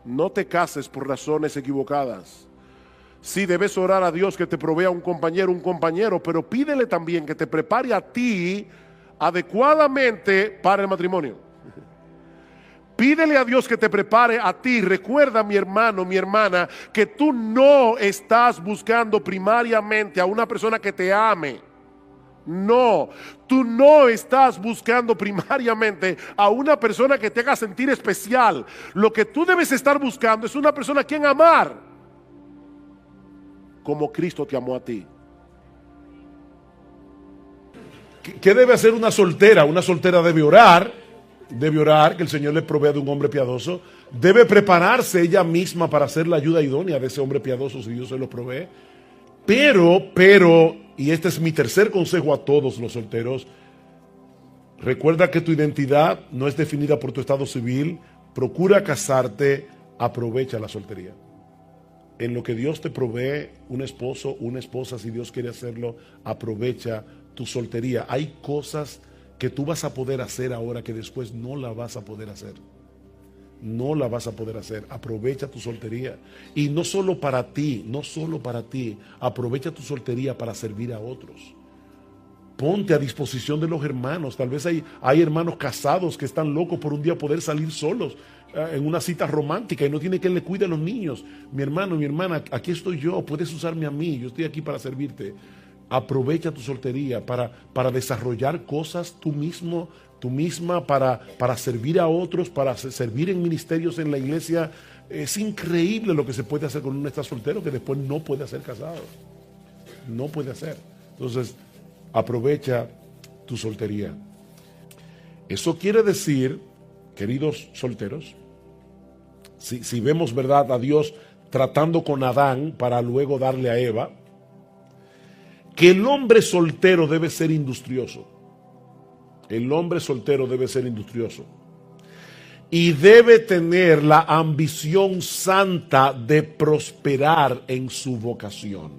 No te cases por razones equivocadas. Sí, debes orar a Dios que te provea un compañero, pero pídele también que te prepare a ti adecuadamente para el matrimonio. Pídele a Dios que te prepare a ti. Recuerda, mi hermano, mi hermana, que tú no estás buscando primariamente a una persona que te ame. No, tú no estás buscando primariamente a una persona que te haga sentir especial. Lo que tú debes estar buscando es una persona a quien amar, como Cristo te amó a ti. ¿Qué debe hacer una soltera? Una soltera debe orar, que el Señor le provea de un hombre piadoso. Debe prepararse ella misma para ser la ayuda idónea de ese hombre piadoso si Dios se lo provee. Pero, y este es mi tercer consejo a todos los solteros, recuerda que tu identidad no es definida por tu estado civil. Procura casarte, aprovecha la soltería. En lo que Dios te provee, un esposo, una esposa, si Dios quiere hacerlo, aprovecha tu soltería. Hay cosas que tú vas a poder hacer ahora que después no la vas a poder hacer. No la vas a poder hacer. Aprovecha tu soltería. Y no solo para ti, aprovecha tu soltería para servir a otros. Ponte a disposición de los hermanos. Tal vez hay hermanos casados que están locos por un día poder salir solos en una cita romántica y no tiene quien le cuide a los niños. Mi hermano, mi hermana, aquí estoy yo, puedes usarme a mí, yo estoy aquí para servirte. Aprovecha tu soltería para desarrollar cosas tú misma, para servir a otros, para servir en ministerios en la iglesia. Es increíble lo que se puede hacer cuando uno está soltero, que después no puede hacer casado. No puede hacer. Entonces, aprovecha tu soltería. Eso quiere decir, queridos solteros, si vemos, ¿verdad?, a Dios tratando con Adán para luego darle a Eva, que el hombre soltero debe ser industrioso. El hombre soltero debe ser industrioso. Y debe tener la ambición santa de prosperar en su vocación.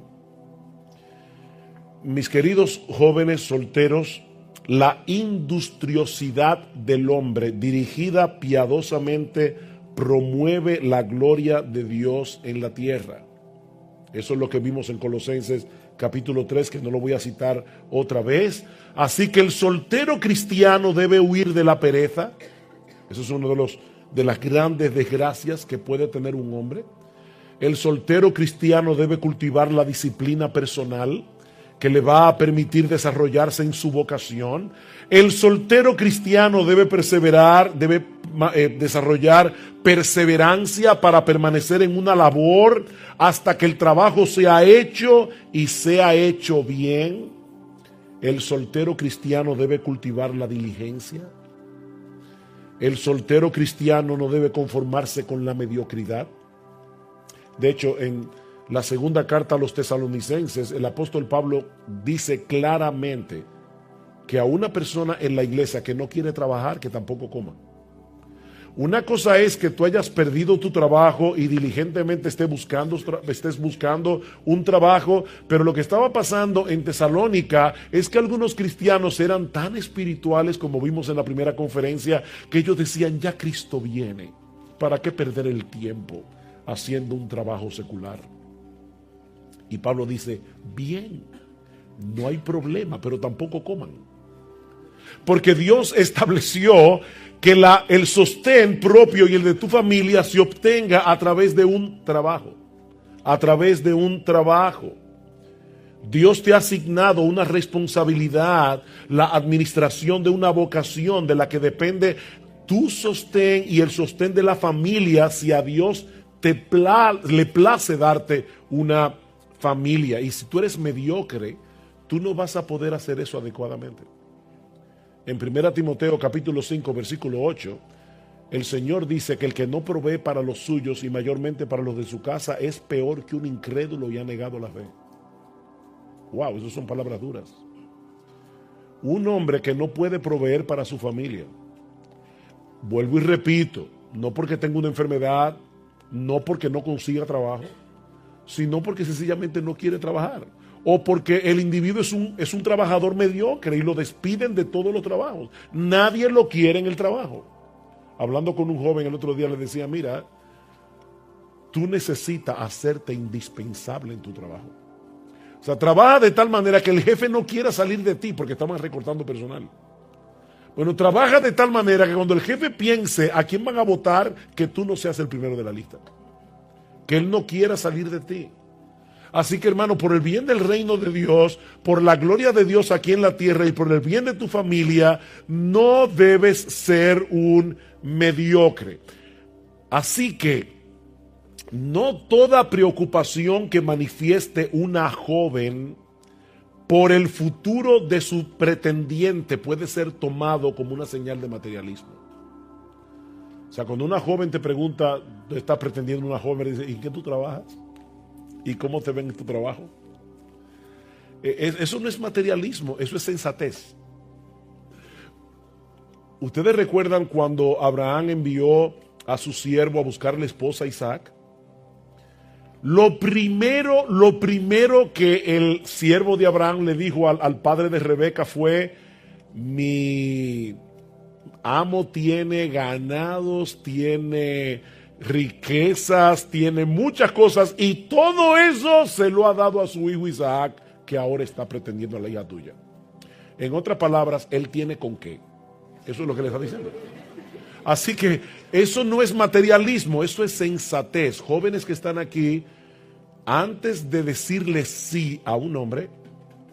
Mis queridos jóvenes solteros, la industriosidad del hombre dirigida piadosamente promueve la gloria de Dios en la tierra. Eso es lo que vimos en Colosenses capítulo 3, que no lo voy a citar otra vez. Así que el soltero cristiano debe huir de la pereza. Eso es uno de las grandes desgracias que puede tener un hombre. El soltero cristiano debe cultivar la disciplina personal que le va a permitir desarrollarse en su vocación. El soltero cristiano debe perseverar, debe desarrollar perseverancia para permanecer en una labor hasta que el trabajo sea hecho y sea hecho bien. El soltero cristiano debe cultivar la diligencia. El soltero cristiano no debe conformarse con la mediocridad. De hecho, en la segunda carta a los tesalonicenses, el apóstol Pablo dice claramente que a una persona en la iglesia que no quiere trabajar, que tampoco coma. Una cosa es que tú hayas perdido tu trabajo y diligentemente estés buscando un trabajo, pero lo que estaba pasando en Tesalónica es que algunos cristianos eran tan espirituales, como vimos en la primera conferencia, que ellos decían, ya Cristo viene, ¿para qué perder el tiempo haciendo un trabajo secular? Y Pablo dice, bien, no hay problema, pero tampoco coman. Porque Dios estableció que el sostén propio y el de tu familia se obtenga a través de un trabajo. A través de un trabajo. Dios te ha asignado una responsabilidad, la administración de una vocación de la que depende tu sostén y el sostén de la familia, si a Dios le place darte una familia. Y si tú eres mediocre, tú no vas a poder hacer eso adecuadamente. En 1 Timoteo capítulo 5 versículo 8, el Señor dice que el que no provee para los suyos y mayormente para los de su casa es peor que un incrédulo y ha negado la fe. Wow, esas son palabras duras. Un hombre que no puede proveer para su familia, vuelvo y repito, no porque tenga una enfermedad, no porque no consiga trabajo, sino porque sencillamente no quiere trabajar. O porque el individuo es un trabajador mediocre y lo despiden de todos los trabajos. Nadie lo quiere en el trabajo. Hablando con un joven el otro día le decía, mira, tú necesitas hacerte indispensable en tu trabajo. O sea, trabaja de tal manera que el jefe no quiera salir de ti porque estamos recortando personal. Bueno, trabaja de tal manera que cuando el jefe piense a quién van a votar, que tú no seas el primero de la lista. Que él no quiera salir de ti. Así que, hermano, por el bien del reino de Dios, por la gloria de Dios aquí en la tierra y por el bien de tu familia, no debes ser un mediocre. Así que no toda preocupación que manifieste una joven por el futuro de su pretendiente puede ser tomado como una señal de materialismo. O sea, cuando una joven te pregunta, estás pretendiendo una joven, dice, ¿y en qué tú trabajas? ¿Y cómo te ven en tu trabajo? Eso no es materialismo, eso es sensatez. ¿Ustedes recuerdan cuando Abraham envió a su siervo a buscarle esposa a Isaac? Lo primero que el siervo de Abraham le dijo al padre de Rebeca fue: mi amo tiene ganados, tiene riquezas, tiene muchas cosas, y todo eso se lo ha dado a su hijo Isaac, que ahora está pretendiendo a la hija tuya. En otras palabras, él tiene con qué. Eso es lo que le está diciendo. Así que eso no es materialismo, eso es sensatez. Jóvenes que están aquí, antes de decirle sí a un hombre,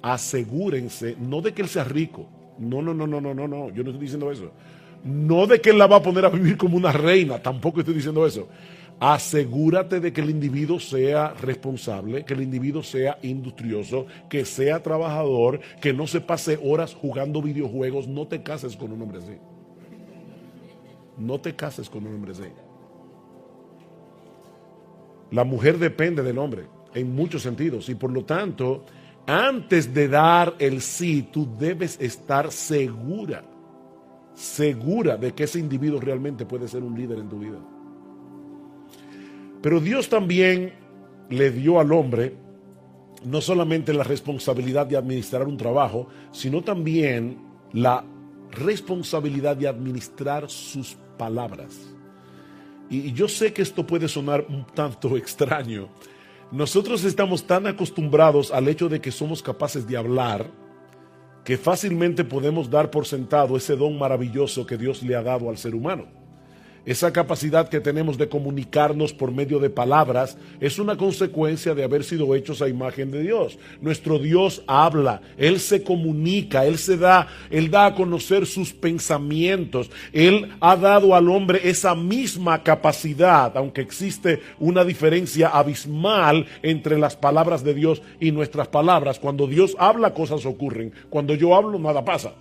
asegúrense, no de que él sea rico. No, yo no estoy diciendo eso. No de que él la va a poner a vivir como una reina, tampoco estoy diciendo eso. Asegúrate de que el individuo sea responsable, que el individuo sea industrioso, que sea trabajador, que no se pase horas jugando videojuegos. No te cases con un hombre así. No te cases con un hombre así. La mujer depende del hombre en muchos sentidos y por lo tanto, antes de dar el sí, tú debes estar segura de que ese individuo realmente puede ser un líder en tu vida. Pero Dios también le dio al hombre no solamente la responsabilidad de administrar un trabajo, sino también la responsabilidad de administrar sus palabras. Y yo sé que esto puede sonar un tanto extraño. Nosotros estamos tan acostumbrados al hecho de que somos capaces de hablar, que fácilmente podemos dar por sentado ese don maravilloso que Dios le ha dado al ser humano. Esa capacidad que tenemos de comunicarnos por medio de palabras es una consecuencia de haber sido hechos a imagen de Dios. Nuestro Dios habla, Él se comunica, Él da a conocer sus pensamientos. Él ha dado al hombre esa misma capacidad, aunque existe una diferencia abismal entre las palabras de Dios y nuestras palabras. Cuando Dios habla, cosas ocurren. Cuando yo hablo, nada pasa.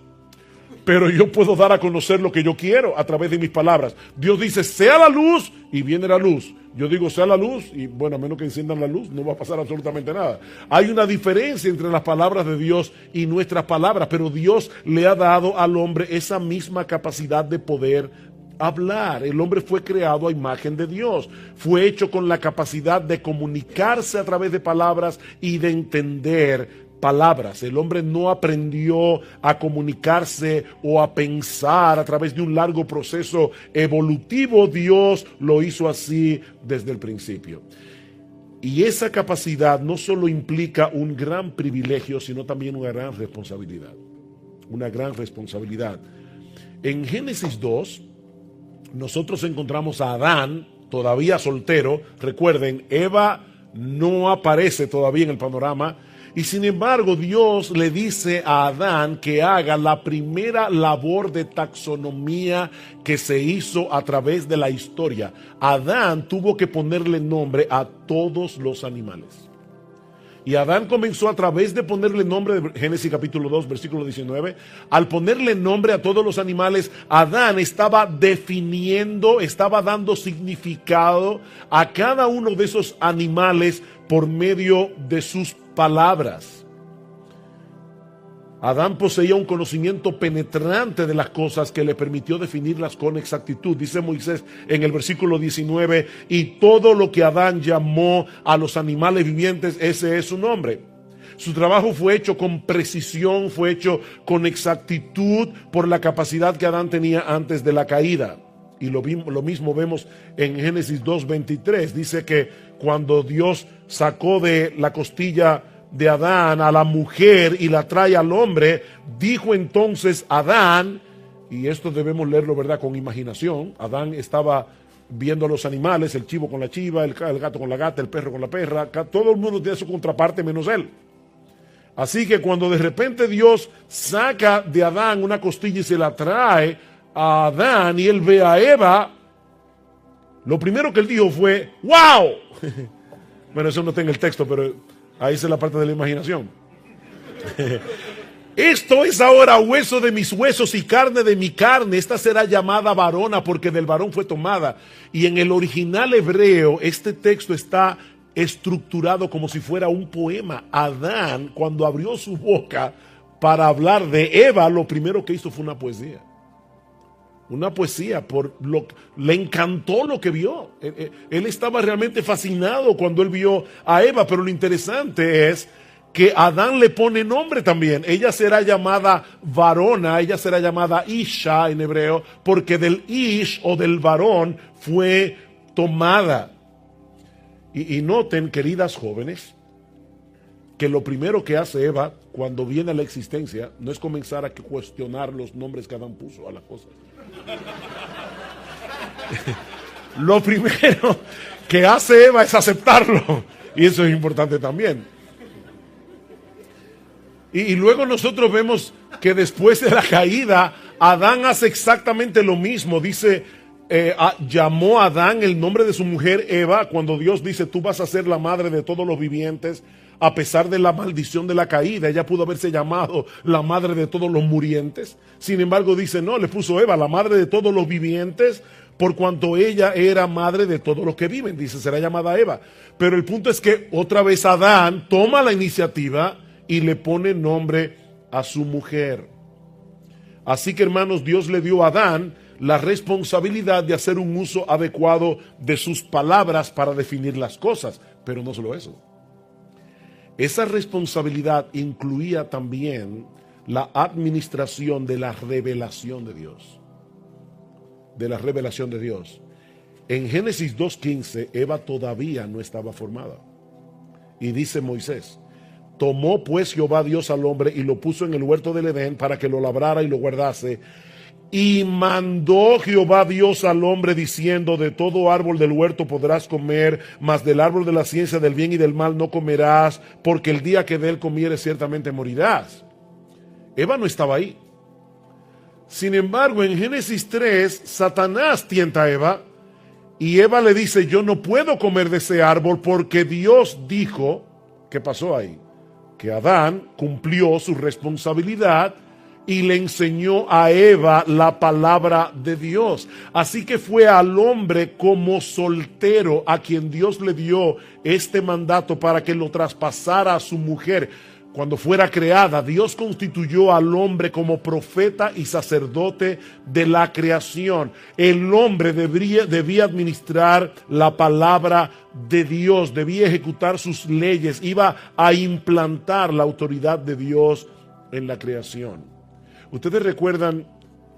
Pero yo puedo dar a conocer lo que yo quiero a través de mis palabras. Dios dice, sea la luz, y viene la luz. Yo digo, sea la luz, y bueno, a menos que enciendan la luz, no va a pasar absolutamente nada. Hay una diferencia entre las palabras de Dios y nuestras palabras, pero Dios le ha dado al hombre esa misma capacidad de poder hablar. El hombre fue creado a imagen de Dios. Fue hecho con la capacidad de comunicarse a través de palabras y de entender palabras. El hombre no aprendió a comunicarse o a pensar a través de un largo proceso evolutivo. Dios lo hizo así desde el principio. Y esa capacidad no solo implica un gran privilegio, sino también una gran responsabilidad. Una gran responsabilidad. En Génesis 2, nosotros encontramos a Adán, todavía soltero. Recuerden, Eva no aparece todavía en el panorama. Y sin embargo, Dios le dice a Adán que haga la primera labor de taxonomía que se hizo a través de la historia. Adán tuvo que ponerle nombre a todos los animales. Y Adán comenzó a través de ponerle nombre, de Génesis capítulo 2, versículo 19, al ponerle nombre a todos los animales, Adán estaba definiendo, estaba dando significado a cada uno de esos animales por medio de sus palabras. Adán poseía un conocimiento penetrante de las cosas que le permitió definirlas con exactitud. Dice Moisés en el versículo 19, y todo lo que Adán llamó a los animales vivientes, ese es su nombre. Su trabajo fue hecho con precisión, fue hecho con exactitud por la capacidad que Adán tenía antes de la caída. Y lo mismo vemos en Génesis 2:23. Dice que cuando Dios sacó de la costilla de Adán a la mujer y la trae al hombre, dijo entonces Adán, y esto debemos leerlo, ¿verdad?, con imaginación. Adán estaba viendo a los animales, el chivo con la chiva, el gato con la gata, el perro con la perra. Todo el mundo tiene su contraparte menos él. Así que cuando de repente Dios saca de Adán una costilla y se la trae a Adán y él ve a Eva, lo primero que él dijo fue ¡wow! Bueno, eso no está en el texto, pero ahí es la parte de la imaginación. Esto es ahora hueso de mis huesos y carne de mi carne. Esta será llamada varona porque del varón fue tomada. Y en el original hebreo este texto está estructurado como si fuera un poema. Adán, cuando abrió su boca para hablar de Eva, lo primero que hizo fue una poesía. Una poesía, le encantó lo que vio. Él estaba realmente fascinado cuando él vio a Eva, pero lo interesante es que Adán le pone nombre también. Ella será llamada varona, ella será llamada Isha en hebreo, porque del Ish o del varón fue tomada. Y noten, queridas jóvenes, que lo primero que hace Eva cuando viene a la existencia no es comenzar a cuestionar los nombres que Adán puso a las cosas. Lo primero que hace Eva es aceptarlo, y eso es importante también. Y luego nosotros vemos que después de la caída, Adán hace exactamente lo mismo. Dice, llamó a Adán el nombre de su mujer Eva, cuando Dios dice, tú vas a ser la madre de todos los vivientes, a pesar de la maldición de la caída. Ella pudo haberse llamado la madre de todos los murientes. Sin embargo, dice, no, le puso Eva, la madre de todos los vivientes, por cuanto ella era madre de todos los que viven. Dice, será llamada Eva. Pero el punto es que otra vez Adán toma la iniciativa y le pone nombre a su mujer. Así que, hermanos, Dios le dio a Adán la responsabilidad de hacer un uso adecuado de sus palabras para definir las cosas, pero no solo eso. Esa responsabilidad incluía también la administración de la revelación de Dios. De la revelación de Dios. En Génesis 2:15, Eva todavía no estaba formada. Y dice Moisés, tomó pues Jehová Dios al hombre y lo puso en el huerto del Edén para que lo labrara y lo guardase. Y mandó Jehová Dios al hombre diciendo, de todo árbol del huerto podrás comer, mas del árbol de la ciencia del bien y del mal no comerás, porque el día que de él comieres ciertamente morirás. Eva no estaba ahí. Sin embargo, en Génesis 3, Satanás tienta a Eva y Eva le dice, yo no puedo comer de ese árbol porque Dios dijo. ¿Qué pasó ahí? Que Adán cumplió su responsabilidad y le enseñó a Eva la palabra de Dios. Así que fue al hombre como soltero a quien Dios le dio este mandato para que lo traspasara a su mujer. Cuando fuera creada, Dios constituyó al hombre como profeta y sacerdote de la creación. El hombre debía administrar la palabra de Dios, debía ejecutar sus leyes, iba a implantar la autoridad de Dios en la creación. ¿Ustedes recuerdan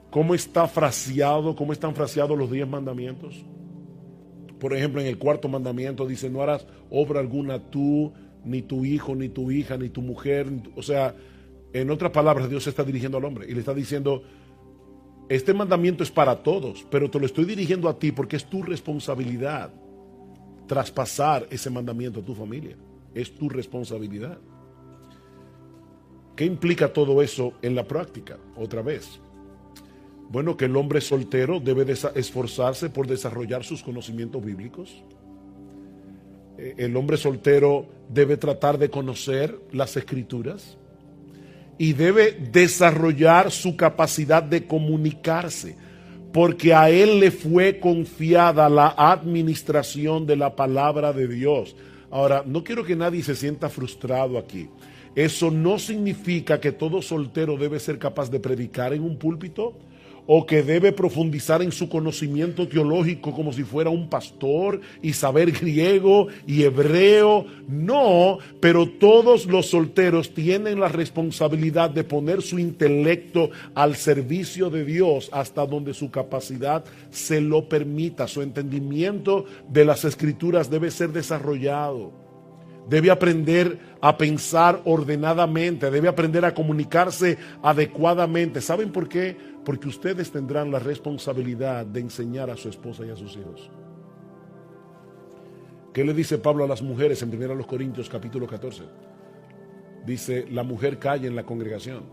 cómo están fraseados los 10 mandamientos? Por ejemplo, en el 4.º mandamiento dice, no harás obra alguna tú, ni tu hijo, ni tu hija, ni tu mujer. O sea, en otras palabras, Dios se está dirigiendo al hombre y le está diciendo, este mandamiento es para todos, pero te lo estoy dirigiendo a ti porque es tu responsabilidad traspasar ese mandamiento a tu familia. Es tu responsabilidad. ¿Qué implica todo eso en la práctica? Otra vez. Bueno, que el hombre soltero debe esforzarse por desarrollar sus conocimientos bíblicos. El hombre soltero debe tratar de conocer las escrituras y debe desarrollar su capacidad de comunicarse, porque a él le fue confiada la administración de la palabra de Dios. Ahora, no quiero que nadie se sienta frustrado aquí. Eso no significa que todo soltero debe ser capaz de predicar en un púlpito o que debe profundizar en su conocimiento teológico como si fuera un pastor y saber griego y hebreo. No, pero todos los solteros tienen la responsabilidad de poner su intelecto al servicio de Dios hasta donde su capacidad se lo permita. Su entendimiento de las Escrituras debe ser desarrollado. Debe aprender a pensar ordenadamente, debe aprender a comunicarse adecuadamente. ¿Saben por qué? Porque ustedes tendrán la responsabilidad de enseñar a su esposa y a sus hijos. ¿Qué le dice Pablo a las mujeres en 1 Corintios capítulo 14? Dice, la mujer calla en la congregación.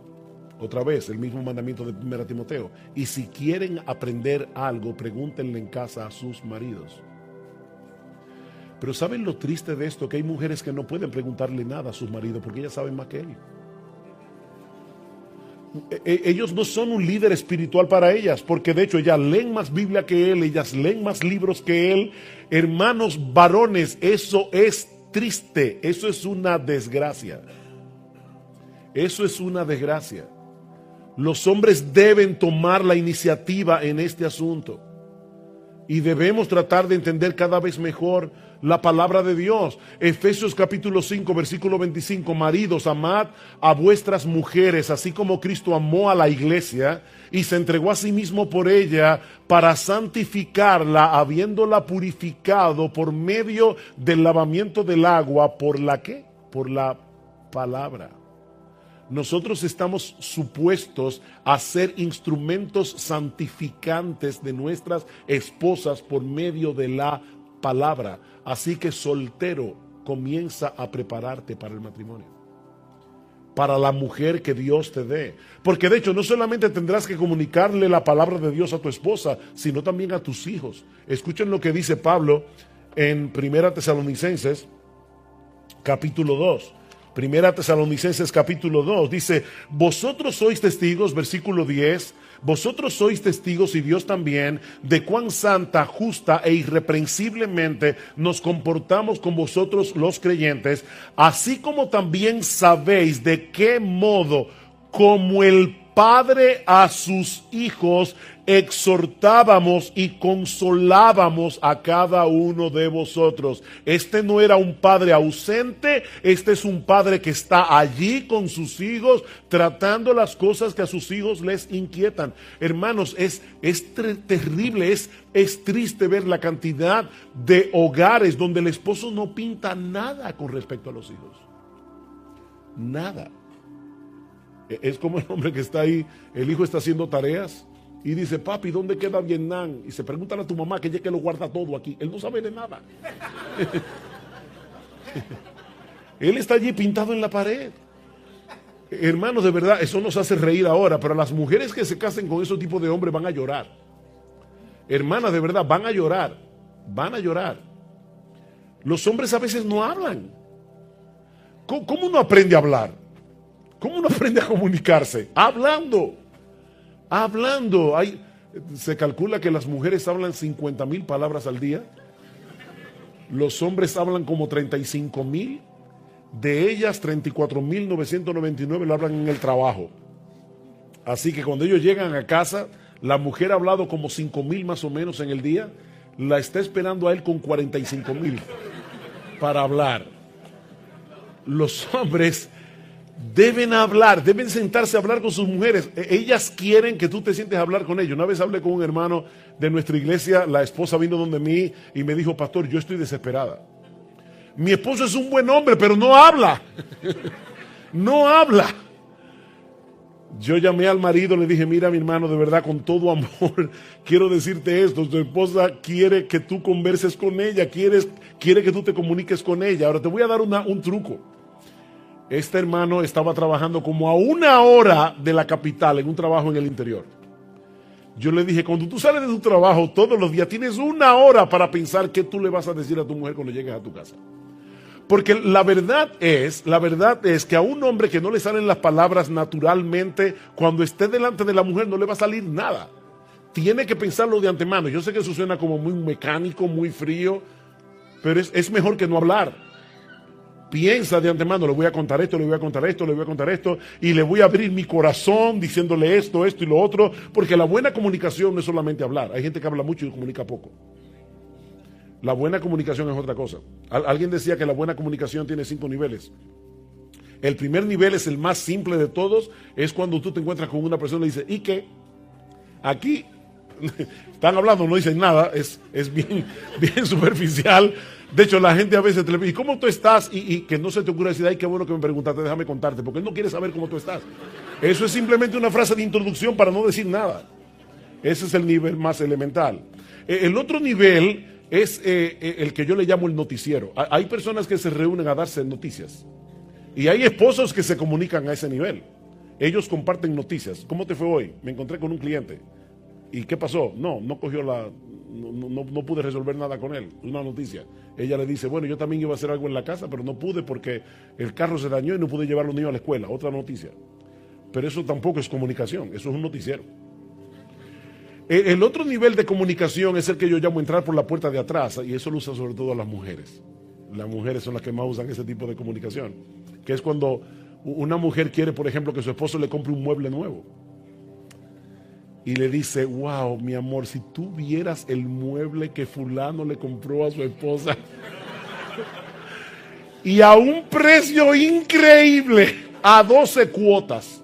Otra vez, el mismo mandamiento de 1 Timoteo. Y si quieren aprender algo, pregúntenle en casa a sus maridos. Pero ¿saben lo triste de esto? Que hay mujeres que no pueden preguntarle nada a sus maridos porque ellas saben más que él. Ellos no son un líder espiritual para ellas, porque de hecho ellas leen más Biblia que él, ellas leen más libros que él. Hermanos varones, eso es triste, eso es una desgracia. Eso es una desgracia. Los hombres deben tomar la iniciativa en este asunto y debemos tratar de entender cada vez mejor la palabra de Dios. Efesios capítulo 5 versículo 25, maridos, amad a vuestras mujeres, así como Cristo amó a la iglesia y se entregó a sí mismo por ella para santificarla, habiéndola purificado por medio del lavamiento del agua, ¿por la qué? Por la palabra. Nosotros estamos supuestos a ser instrumentos santificantes de nuestras esposas por medio de la palabra. Así que soltero, comienza a prepararte para el matrimonio, para la mujer que Dios te dé. Porque de hecho no solamente tendrás que comunicarle la palabra de Dios a tu esposa, sino también a tus hijos. Escuchen lo que dice Pablo en 1 Tesalonicenses capítulo 2. Primera Tesalonicenses capítulo 2 dice, vosotros sois testigos, versículo 10, vosotros sois testigos y Dios también, de cuán santa, justa e irreprensiblemente nos comportamos con vosotros los creyentes, así como también sabéis de qué modo, como el Padre a sus hijos, exhortábamos y consolábamos a cada uno de vosotros. Este no era un padre ausente, este es un padre que está allí con sus hijos, tratando las cosas que a sus hijos les inquietan. Hermanos, es terrible, es triste ver la cantidad de hogares donde el esposo no pinta nada con respecto a los hijos. Nada. Es como el hombre que está ahí, el hijo está haciendo tareas y dice, papi, ¿dónde queda Vietnam? Y se preguntan a tu mamá, que ella que lo guarda todo aquí. Él no sabe de nada. Él está allí pintado en la pared. Hermanos, de verdad, eso nos hace reír ahora, pero las mujeres que se casen con ese tipo de hombres van a llorar. Hermanas, de verdad, van a llorar. Van a llorar. Los hombres a veces no hablan. ¿Cómo uno aprende a hablar? ¿Cómo uno aprende a comunicarse? Hablando. Hablando. Se calcula que las mujeres hablan 50,000 palabras al día. Los hombres hablan como 35,000. De ellas, 34,999 lo hablan en el trabajo. Así que cuando ellos llegan a casa, la mujer ha hablado como 5,000 más o menos en el día. La está esperando a él con 45,000 para hablar. Los hombres deben hablar, deben sentarse a hablar con sus mujeres. Ellas quieren que tú te sientes a hablar con ellos. Una vez hablé con un hermano de nuestra iglesia, la esposa vino donde mí y me dijo, pastor, yo estoy desesperada. Mi esposo es un buen hombre, pero no habla. No habla. Yo llamé al marido, le dije, mira mi hermano, de verdad, con todo amor, quiero decirte esto, tu esposa quiere que tú converses con ella, quiere que tú te comuniques con ella. Ahora te voy a dar un truco. Este hermano estaba trabajando como a 1 hora de la capital en un trabajo en el interior. Yo le dije, cuando tú sales de tu trabajo todos los días, tienes 1 hora para pensar qué tú le vas a decir a tu mujer cuando llegues a tu casa. Porque la verdad es que a un hombre que no le salen las palabras naturalmente, cuando esté delante de la mujer no le va a salir nada. Tiene que pensarlo de antemano. Yo sé que eso suena como muy mecánico, muy frío, pero es mejor que no hablar. piensa de antemano, le voy a contar esto, le voy a contar esto, le voy a contar esto, y le voy a abrir mi corazón diciéndole esto, esto y lo otro, porque la buena comunicación no es solamente hablar. Hay gente que habla mucho y comunica poco. La buena comunicación es otra cosa. Alguien decía que la buena comunicación tiene 5 niveles. El primer nivel es el más simple de todos, es cuando tú te encuentras con una persona y le dices, ¿y qué? Aquí están hablando, no dicen nada, es bien superficial. De hecho, la gente a veces te le dice, ¿y cómo tú estás? Y que no se te ocurra decir, ay, qué bueno que me preguntaste, déjame contarte, porque él no quiere saber cómo tú estás. Eso es simplemente una frase de introducción para no decir nada. Ese es el nivel más elemental. El otro nivel es el que yo le llamo el noticiero. Hay personas que se reúnen a darse noticias. Y hay esposos que se comunican a ese nivel. Ellos comparten noticias. ¿Cómo te fue hoy? Me encontré con un cliente. ¿Y qué pasó? No cogió no pude resolver nada con él. Una noticia. Ella le dice, bueno, yo también iba a hacer algo en la casa, pero no pude porque el carro se dañó y no pude llevar a los niños a la escuela. Otra noticia. Pero eso tampoco es comunicación, eso es un noticiero. El otro nivel de comunicación es el que yo llamo entrar por la puerta de atrás, y eso lo usan sobre todo las mujeres. Las mujeres son las que más usan ese tipo de comunicación, que es cuando una mujer quiere, por ejemplo, que su esposo le compre un mueble nuevo. Y le dice, wow, mi amor, si tú vieras el mueble que fulano le compró a su esposa. Y a un precio increíble, a 12 cuotas.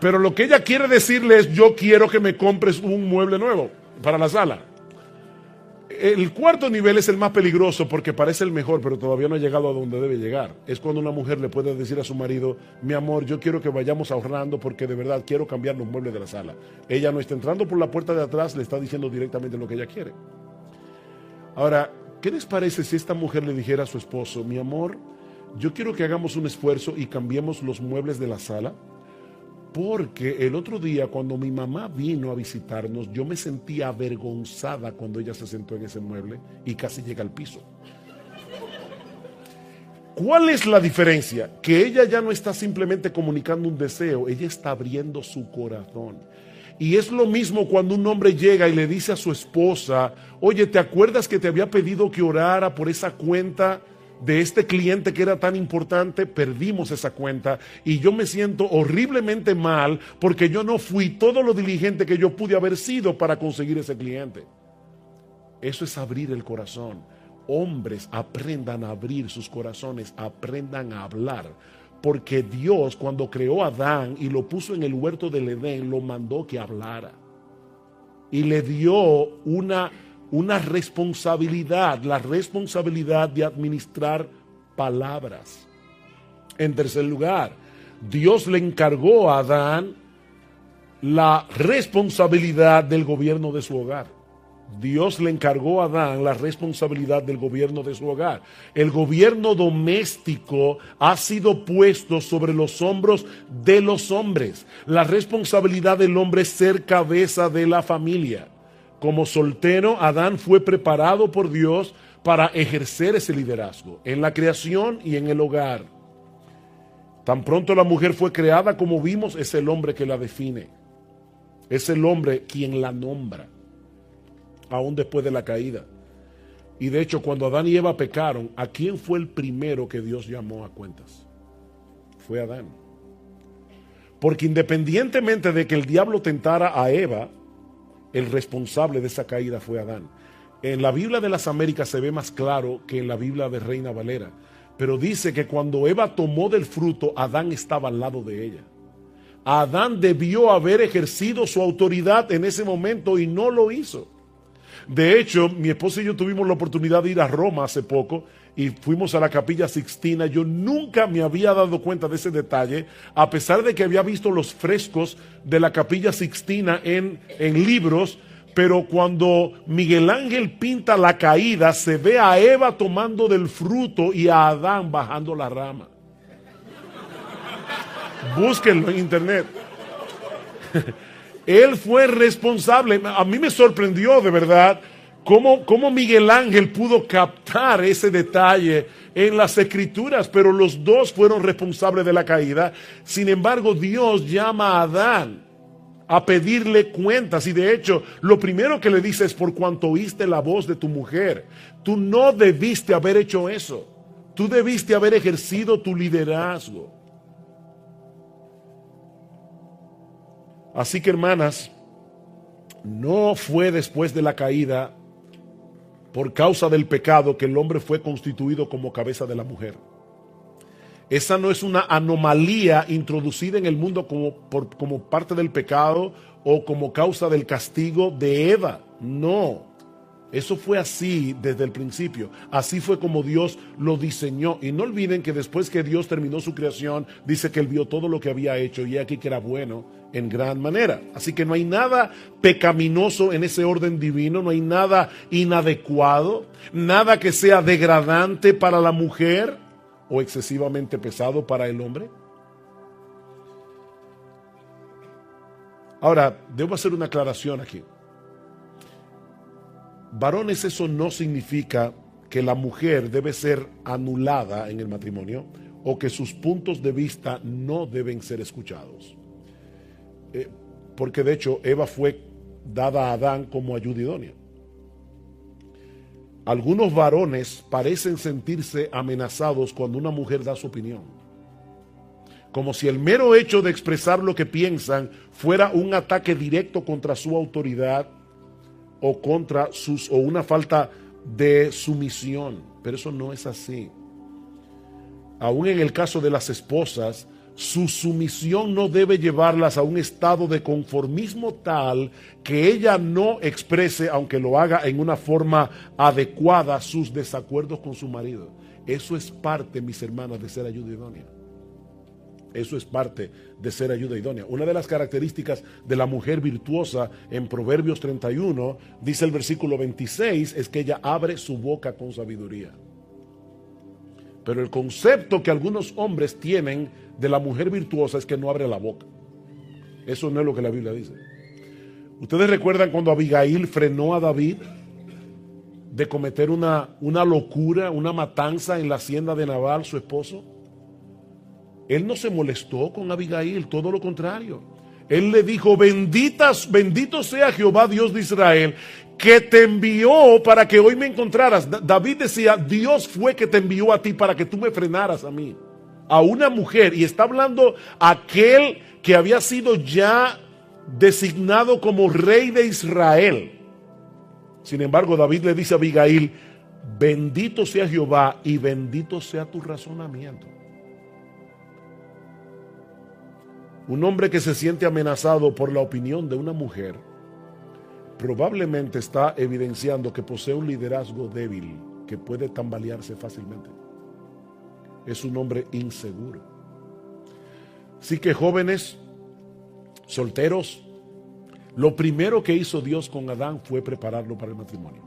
Pero lo que ella quiere decirle es, yo quiero que me compres un mueble nuevo para la sala. El cuarto nivel es el más peligroso porque parece el mejor, pero todavía no ha llegado a donde debe llegar. Es cuando una mujer le puede decir a su marido, mi amor, yo quiero que vayamos ahorrando porque de verdad quiero cambiar los muebles de la sala. Ella no está entrando por la puerta de atrás, le está diciendo directamente lo que ella quiere. Ahora, ¿qué les parece si esta mujer le dijera a su esposo, mi amor, yo quiero que hagamos un esfuerzo y cambiemos los muebles de la sala? Porque el otro día cuando mi mamá vino a visitarnos, yo me sentía avergonzada cuando ella se sentó en ese mueble y casi llega al piso. ¿Cuál es la diferencia? Que ella ya no está simplemente comunicando un deseo, ella está abriendo su corazón. Y es lo mismo cuando un hombre llega y le dice a su esposa, oye, ¿te acuerdas que te había pedido que orara por esa cuenta de este cliente que era tan importante? Perdimos esa cuenta y yo me siento horriblemente mal porque yo no fui todo lo diligente que yo pude haber sido para conseguir ese cliente. Eso es abrir el corazón. Hombres, aprendan a abrir sus corazones, aprendan a hablar, porque Dios cuando creó a Adán y lo puso en el huerto del Edén, lo mandó que hablara y le dio una responsabilidad, la responsabilidad de administrar palabras. En tercer lugar, Dios le encargó a Adán la responsabilidad del gobierno de su hogar. Dios le encargó a Adán la responsabilidad del gobierno de su hogar. El gobierno doméstico ha sido puesto sobre los hombros de los hombres. La responsabilidad del hombre es ser cabeza de la familia. Como soltero, Adán fue preparado por Dios para ejercer ese liderazgo en la creación y en el hogar. Tan pronto la mujer fue creada, como vimos, es el hombre que la define. Es el hombre quien la nombra, aún después de la caída. Y de hecho, cuando Adán y Eva pecaron, ¿a quién fue el primero que Dios llamó a cuentas? Fue Adán. Porque independientemente de que el diablo tentara a Eva, el responsable de esa caída fue Adán. En la Biblia de las Américas se ve más claro que en la Biblia de Reina Valera. Pero dice que cuando Eva tomó del fruto, Adán estaba al lado de ella. Adán debió haber ejercido su autoridad en ese momento y no lo hizo. De hecho, mi esposa y yo tuvimos la oportunidad de ir a Roma hace poco y fuimos a la Capilla Sixtina. Yo nunca me había dado cuenta de ese detalle, a pesar de que había visto los frescos de la Capilla Sixtina en libros, pero cuando Miguel Ángel pinta la caída, se ve a Eva tomando del fruto y a Adán bajando la rama. Búsquenlo en internet. Él fue responsable. A mí me sorprendió de verdad cómo Miguel Ángel pudo captar ese detalle en las escrituras, pero los dos fueron responsables de la caída. Sin embargo, Dios llama a Adán a pedirle cuentas. Y de hecho, lo primero que le dice es: por cuanto oíste la voz de tu mujer. Tú no debiste haber hecho eso. Tú debiste haber ejercido tu liderazgo. Así que, hermanas, no fue después de la caída, por causa del pecado, que el hombre fue constituido como cabeza de la mujer. Esa no es una anomalía introducida en el mundo como parte del pecado o como causa del castigo de Eva. No, eso fue así desde el principio. Así fue como Dios lo diseñó. Y no olviden que después que Dios terminó su creación, dice que Él vio todo lo que había hecho y aquí que era bueno en gran manera. Así que no hay nada pecaminoso en ese orden divino, no hay nada inadecuado, nada que sea degradante para la mujer o excesivamente pesado para el hombre. Ahora, debo hacer una aclaración aquí. Varones, eso no significa que la mujer debe ser anulada en el matrimonio o que sus puntos de vista no deben ser escuchados. Porque de hecho Eva fue dada a Adán como ayuda idónea. Algunos varones parecen sentirse amenazados cuando una mujer da su opinión, como si el mero hecho de expresar lo que piensan fuera un ataque directo contra su autoridad o o una falta de sumisión. Pero eso no es así. Aún en el caso de las esposas, su sumisión no debe llevarlas a un estado de conformismo tal que ella no exprese, aunque lo haga en una forma adecuada, sus desacuerdos con su marido. Eso es parte, mis hermanas, de ser ayuda idónea. Eso es parte de ser ayuda idónea. Una de las características de la mujer virtuosa en Proverbios 31, dice el versículo 26, es que ella abre su boca con sabiduría. Pero el concepto que algunos hombres tienen de la mujer virtuosa es que no abre la boca. Eso no es lo que la Biblia dice. ¿Ustedes recuerdan cuando Abigail frenó a David de cometer una locura, una matanza en la hacienda de Nabal, su esposo? Él no se molestó con Abigail, todo lo contrario. Él le dijo: bendito sea Jehová Dios de Israel, que te envió para que hoy me encontraras. David decía: Dios fue que te envió a ti para que tú me frenaras a mí, a una mujer. Y está hablando aquel que había sido ya designado como rey de Israel. Sin embargo, David le dice a Abigail: bendito sea Jehová y bendito sea tu razonamiento. Un hombre que se siente amenazado por la opinión de una mujer probablemente está evidenciando que posee un liderazgo débil que puede tambalearse fácilmente. Es un hombre inseguro. Así que, jóvenes, solteros, lo primero que hizo Dios con Adán fue prepararlo para el matrimonio.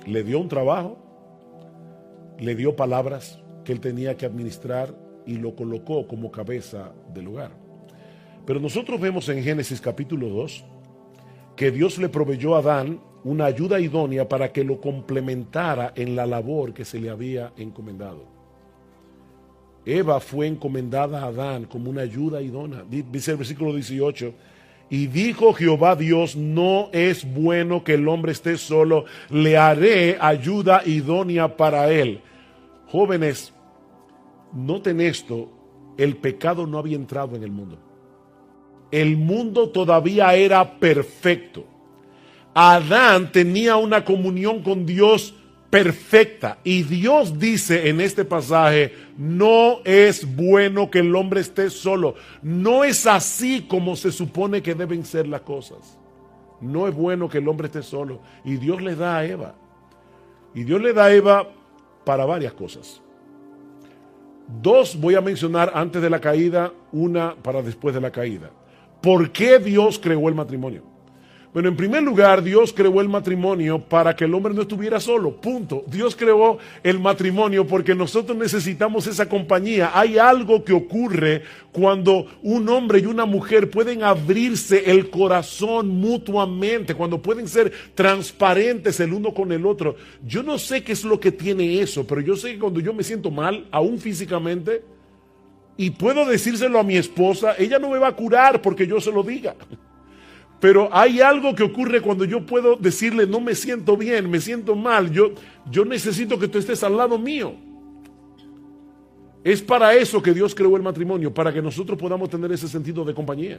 Le dio un trabajo, le dio palabras que él tenía que administrar y lo colocó como cabeza del hogar. Pero nosotros vemos en Génesis capítulo 2 que Dios le proveyó a Adán una ayuda idónea para que lo complementara en la labor que se le había encomendado. Eva fue encomendada a Adán como una ayuda idónea. Dice el versículo 18: y dijo Jehová Dios: no es bueno que el hombre esté solo, le haré ayuda idónea para él. Jóvenes, noten esto: el pecado no había entrado en el mundo. El mundo todavía era perfecto. Adán tenía una comunión con Dios perfecta. Y Dios dice en este pasaje: no es bueno que el hombre esté solo. No es así como se supone que deben ser las cosas. No es bueno que el hombre esté solo. Y Dios le da a Eva. Y Dios le da a Eva para varias cosas. Dos voy a mencionar antes de la caída, una para después de la caída. ¿Por qué Dios creó el matrimonio? Bueno, en primer lugar, Dios creó el matrimonio para que el hombre no estuviera solo, punto. Dios creó el matrimonio porque nosotros necesitamos esa compañía. Hay algo que ocurre cuando un hombre y una mujer pueden abrirse el corazón mutuamente, cuando pueden ser transparentes el uno con el otro. Yo no sé qué es lo que tiene eso, pero yo sé que cuando yo me siento mal, aún físicamente, y puedo decírselo a mi esposa, ella no me va a curar porque yo se lo diga. Pero hay algo que ocurre cuando yo puedo decirle, no me siento bien, me siento mal, yo necesito que tú estés al lado mío. Es para eso que Dios creó el matrimonio, para que nosotros podamos tener ese sentido de compañía.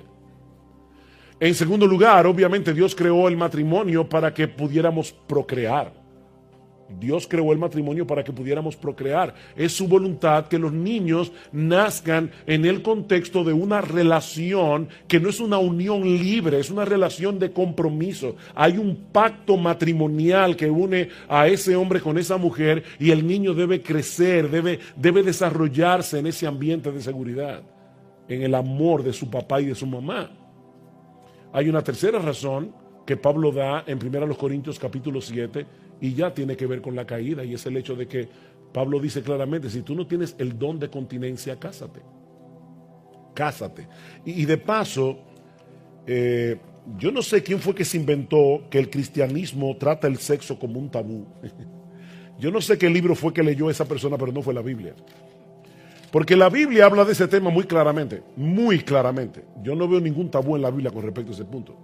En segundo lugar, obviamente Dios creó el matrimonio para que pudiéramos procrear. Dios creó el matrimonio para que pudiéramos procrear. Es su voluntad que los niños nazcan en el contexto de una relación que no es una unión libre, es una relación de compromiso. Hay un pacto matrimonial que une a ese hombre con esa mujer y el niño debe crecer, debe desarrollarse en ese ambiente de seguridad, en el amor de su papá y de su mamá. Hay una tercera razón que Pablo da en 1 Corintios capítulo 7 y ya tiene que ver con la caída, y es el hecho de que Pablo dice claramente, si tú no tienes el don de continencia, cásate. Cásate. Y de paso, yo no sé quién fue que se inventó que el cristianismo trata el sexo como un tabú. Yo no sé qué libro fue que leyó esa persona, pero no fue la Biblia. Porque la Biblia habla de ese tema muy claramente, muy claramente. Yo no veo ningún tabú en la Biblia con respecto a ese punto.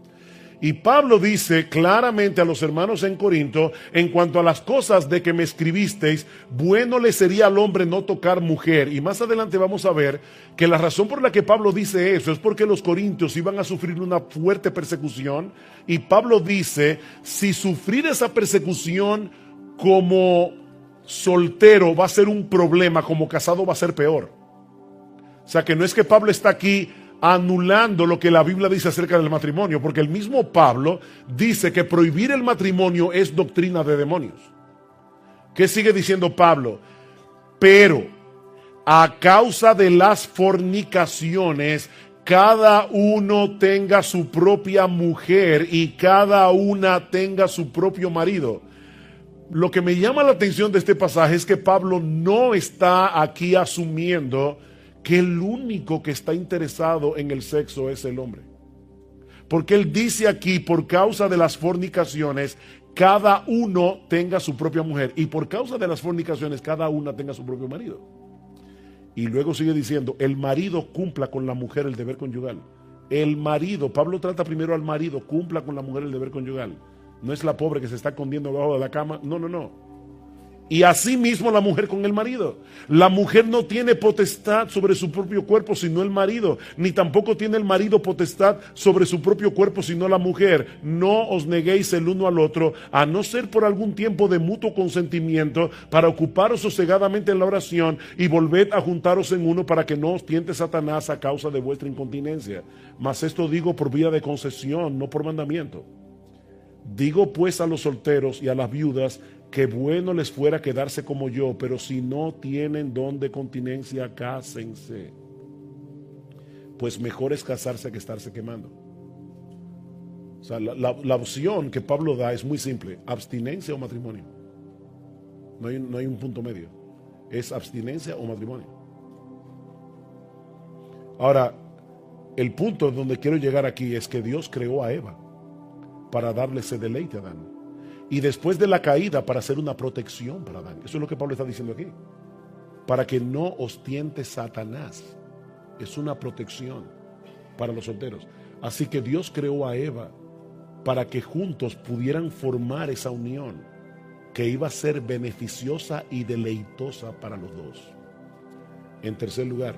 Y Pablo dice claramente a los hermanos en Corinto, en cuanto a las cosas de que me escribisteis, bueno le sería al hombre no tocar mujer. Y más adelante vamos a ver que la razón por la que Pablo dice eso es porque los corintios iban a sufrir una fuerte persecución. Y Pablo dice, si sufrir esa persecución como soltero va a ser un problema, como casado va a ser peor. O sea que no es que Pablo está aquí anulando lo que la Biblia dice acerca del matrimonio, porque el mismo Pablo dice que prohibir el matrimonio es doctrina de demonios. ¿Qué sigue diciendo Pablo? Pero a causa de las fornicaciones, cada uno tenga su propia mujer y cada una tenga su propio marido. Lo que me llama la atención de este pasaje es que Pablo no está aquí asumiendo que el único que está interesado en el sexo es el hombre. Porque él dice aquí, por causa de las fornicaciones, cada uno tenga su propia mujer, y por causa de las fornicaciones, cada una tenga su propio marido. Y luego sigue diciendo, el marido cumpla con la mujer el deber conyugal. El marido, Pablo trata primero al marido, cumpla con la mujer el deber conyugal. No es la pobre que se está escondiendo debajo de la cama, no. Y así mismo la mujer con el marido. La mujer no tiene potestad sobre su propio cuerpo sino el marido, ni tampoco tiene el marido potestad sobre su propio cuerpo sino la mujer. No os neguéis el uno al otro, a no ser por algún tiempo de mutuo consentimiento, para ocuparos sosegadamente en la oración, y volved a juntaros en uno, para que no os tiente Satanás a causa de vuestra incontinencia. Mas esto digo por vía de concesión, no por mandamiento. Digo pues a los solteros y a las viudas, que bueno les fuera quedarse como yo, pero si no tienen don de continencia, cásense. Pues mejor es casarse que estarse quemando. O sea, la opción que Pablo da es muy simple: abstinencia o matrimonio. No hay un punto medio. Es abstinencia o matrimonio. Ahora, el punto donde quiero llegar aquí es que Dios creó a Eva para darle ese deleite a Adán. Y después de la caída, para hacer una protección para Adán. Eso es lo que Pablo está diciendo aquí. Para que no os tiente Satanás. Es una protección para los solteros. Así que Dios creó a Eva para que juntos pudieran formar esa unión que iba a ser beneficiosa y deleitosa para los dos. En tercer lugar,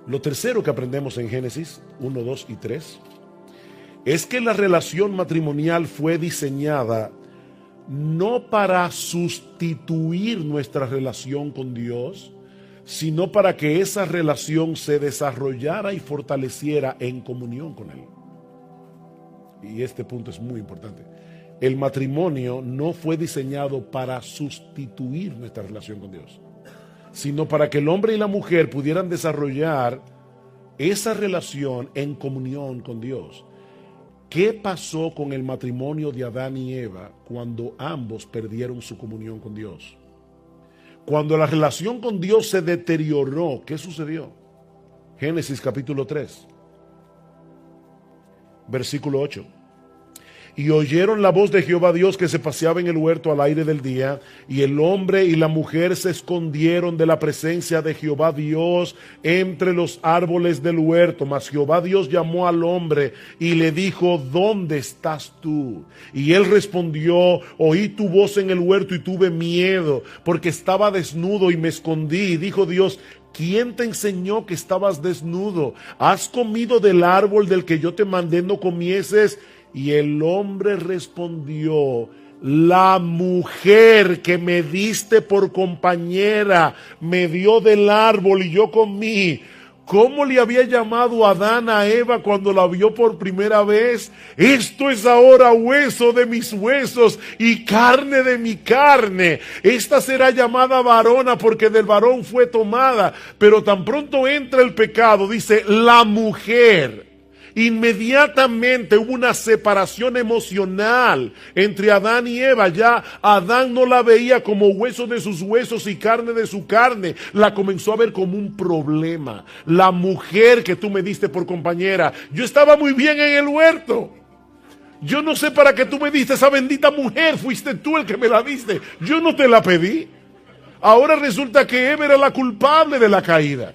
lo tercero que aprendemos en Génesis 1, 2 y 3 es que la relación matrimonial fue diseñada no para sustituir nuestra relación con Dios, sino para que esa relación se desarrollara y fortaleciera en comunión con Él. Y este punto es muy importante. El matrimonio no fue diseñado para sustituir nuestra relación con Dios, sino para que el hombre y la mujer pudieran desarrollar esa relación en comunión con Dios. ¿Qué pasó con el matrimonio de Adán y Eva cuando ambos perdieron su comunión con Dios? Cuando la relación con Dios se deterioró, ¿qué sucedió? Génesis capítulo 3, versículo 8. Y oyeron la voz de Jehová Dios que se paseaba en el huerto al aire del día, y el hombre y la mujer se escondieron de la presencia de Jehová Dios entre los árboles del huerto. Mas Jehová Dios llamó al hombre y le dijo: ¿dónde estás tú? Y él respondió: oí tu voz en el huerto y tuve miedo, porque estaba desnudo y me escondí. Y dijo Dios: ¿quién te enseñó que estabas desnudo? ¿Has comido del árbol del que yo te mandé no comieses? Y el hombre respondió: la mujer que me diste por compañera me dio del árbol y yo comí. ¿Cómo le había llamado Adán a Eva cuando la vio por primera vez? Esto es ahora hueso de mis huesos y carne de mi carne. Esta será llamada varona porque del varón fue tomada. Pero tan pronto entra el pecado, dice la mujer. Inmediatamente hubo una separación emocional entre Adán y Eva. Ya Adán no la veía como hueso de sus huesos y carne de su carne. La comenzó a ver como un problema. La mujer que tú me diste por compañera, yo estaba muy bien en el huerto. Yo no sé para qué tú me diste esa bendita mujer. Fuiste tú el que me la diste. Yo no te la pedí. Ahora resulta que Eva era la culpable de la caída.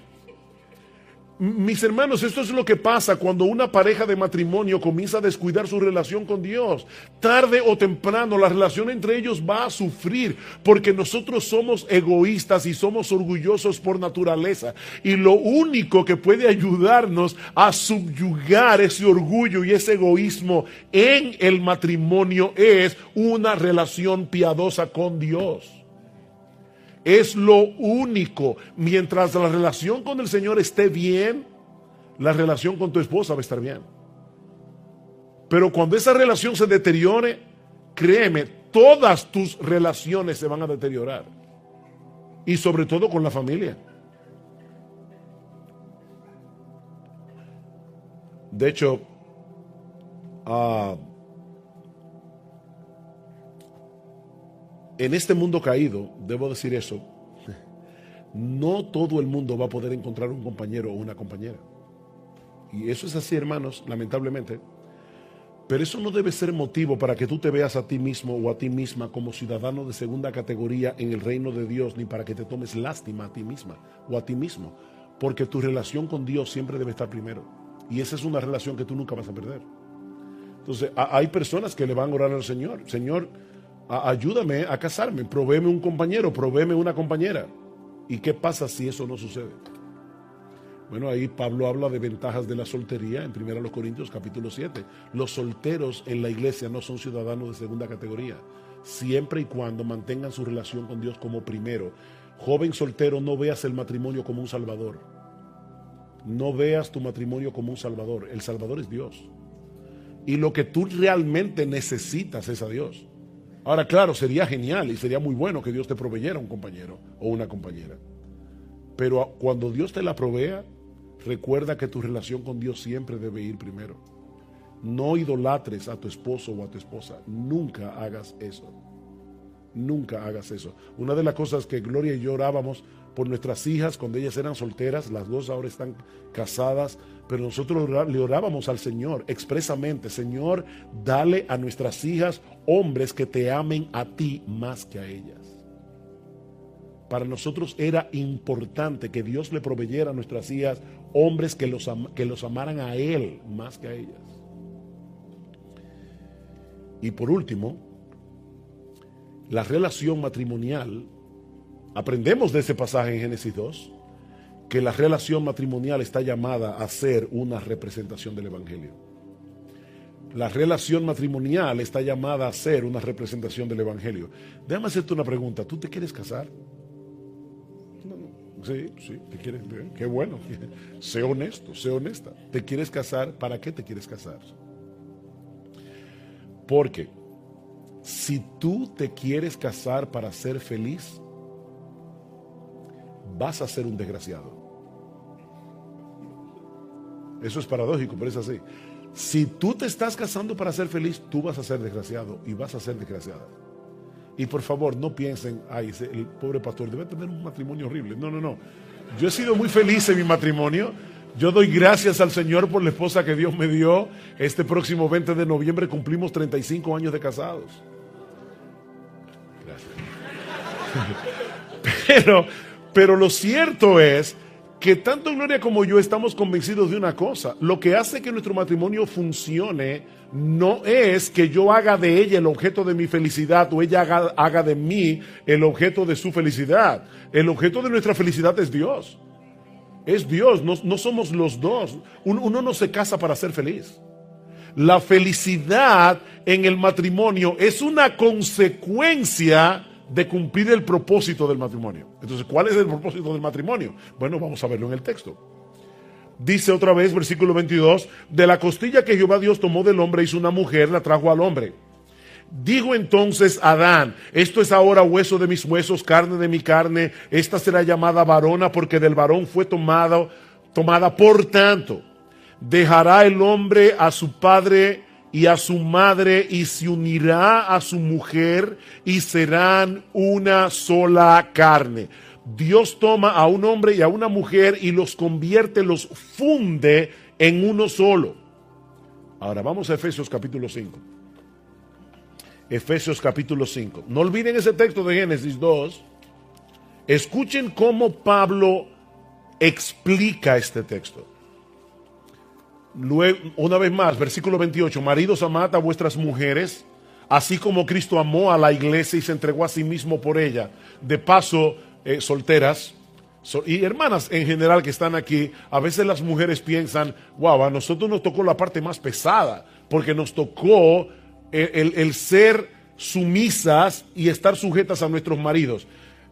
Mis hermanos, esto es lo que pasa cuando una pareja de matrimonio comienza a descuidar su relación con Dios. Tarde o temprano la relación entre ellos va a sufrir, porque nosotros somos egoístas y somos orgullosos por naturaleza. Y lo único que puede ayudarnos a subyugar ese orgullo y ese egoísmo en el matrimonio es una relación piadosa con Dios. Es lo único. Mientras la relación con el Señor esté bien, la relación con tu esposa va a estar bien. Pero cuando esa relación se deteriore, créeme, todas tus relaciones se van a deteriorar. Y sobre todo con la familia. De hecho, en este mundo caído, debo decir eso, no todo el mundo va a poder encontrar un compañero o una compañera. Y eso es así, hermanos, lamentablemente. Pero eso no debe ser motivo para que tú te veas a ti mismo o a ti misma como ciudadano de segunda categoría en el reino de Dios, ni para que te tomes lástima a ti misma o a ti mismo. Porque tu relación con Dios siempre debe estar primero. Y esa es una relación que tú nunca vas a perder. Entonces, hay personas que le van a orar al Señor. Señor, ayúdame a casarme, provéeme un compañero, provéeme una compañera. ¿Y qué pasa si eso no sucede? Bueno, ahí Pablo habla de ventajas de la soltería en 1 Corintios capítulo 7. Los solteros en la iglesia no son ciudadanos de segunda categoría, siempre y cuando mantengan su relación con Dios como primero. Joven soltero, no veas el matrimonio como un salvador. No veas tu matrimonio como un salvador. El salvador es Dios. Y lo que tú realmente necesitas es a Dios. Ahora, claro, sería genial y sería muy bueno que Dios te proveyera un compañero o una compañera. Pero cuando Dios te la provea, recuerda que tu relación con Dios siempre debe ir primero. No idolatres a tu esposo o a tu esposa. Nunca hagas eso. Nunca hagas eso. Una de las cosas que Gloria y yo orábamos por nuestras hijas cuando ellas eran solteras, las dos ahora están casadas, pero nosotros le orábamos al Señor expresamente: Señor, dale a nuestras hijas hombres que te amen a ti más que a ellas. Para nosotros era importante que Dios le proveyera a nuestras hijas hombres que los amaran a Él más que a ellas. Y por último, la relación matrimonial, aprendemos de ese pasaje en Génesis 2, que la relación matrimonial está llamada a ser una representación del Evangelio. La relación matrimonial está llamada a ser una representación del Evangelio. Déjame hacerte una pregunta. ¿Tú te quieres casar? Sí, te quieres. Qué bueno. Sé honesto, sé honesta. ¿Te quieres casar? ¿Para qué te quieres casar? Porque si tú te quieres casar para ser feliz, vas a ser un desgraciado. Eso es paradójico, pero es así. Si tú te estás casando para ser feliz, tú vas a ser desgraciado y vas a ser desgraciada. Y por favor, no piensen, ay, el pobre pastor debe tener un matrimonio horrible. No. Yo he sido muy feliz en mi matrimonio. Yo doy gracias al Señor por la esposa que Dios me dio. Este próximo 20 de noviembre cumplimos 35 años de casados. Gracias. Pero lo cierto es que tanto Gloria como yo estamos convencidos de una cosa. Lo que hace que nuestro matrimonio funcione no es que yo haga de ella el objeto de mi felicidad o ella haga de mí el objeto de su felicidad. El objeto de nuestra felicidad es Dios. Es Dios, no somos los dos. Uno no se casa para ser feliz. La felicidad en el matrimonio es una consecuencia de cumplir el propósito del matrimonio. Entonces, ¿cuál es el propósito del matrimonio? Bueno, vamos a verlo en el texto. Dice otra vez, versículo 22, de la costilla que Jehová Dios tomó del hombre hizo una mujer, la trajo al hombre. Dijo entonces Adán, esto es ahora hueso de mis huesos, carne de mi carne, esta será llamada varona porque del varón fue tomada, por tanto, dejará el hombre a su padre y a su madre y se unirá a su mujer y serán una sola carne. Dios toma a un hombre y a una mujer y los convierte, los funde en uno solo. Ahora vamos a Efesios capítulo 5. Efesios capítulo 5. No olviden ese texto de Génesis 2. Escuchen cómo Pablo explica este texto. Luego, una vez más, versículo 28. Maridos, amad a vuestras mujeres, así como Cristo amó a la iglesia y se entregó a sí mismo por ella. De paso, solteras y hermanas en general que están aquí, a veces las mujeres piensan, wow, a nosotros nos tocó la parte más pesada, porque nos tocó el ser sumisas y estar sujetas a nuestros maridos.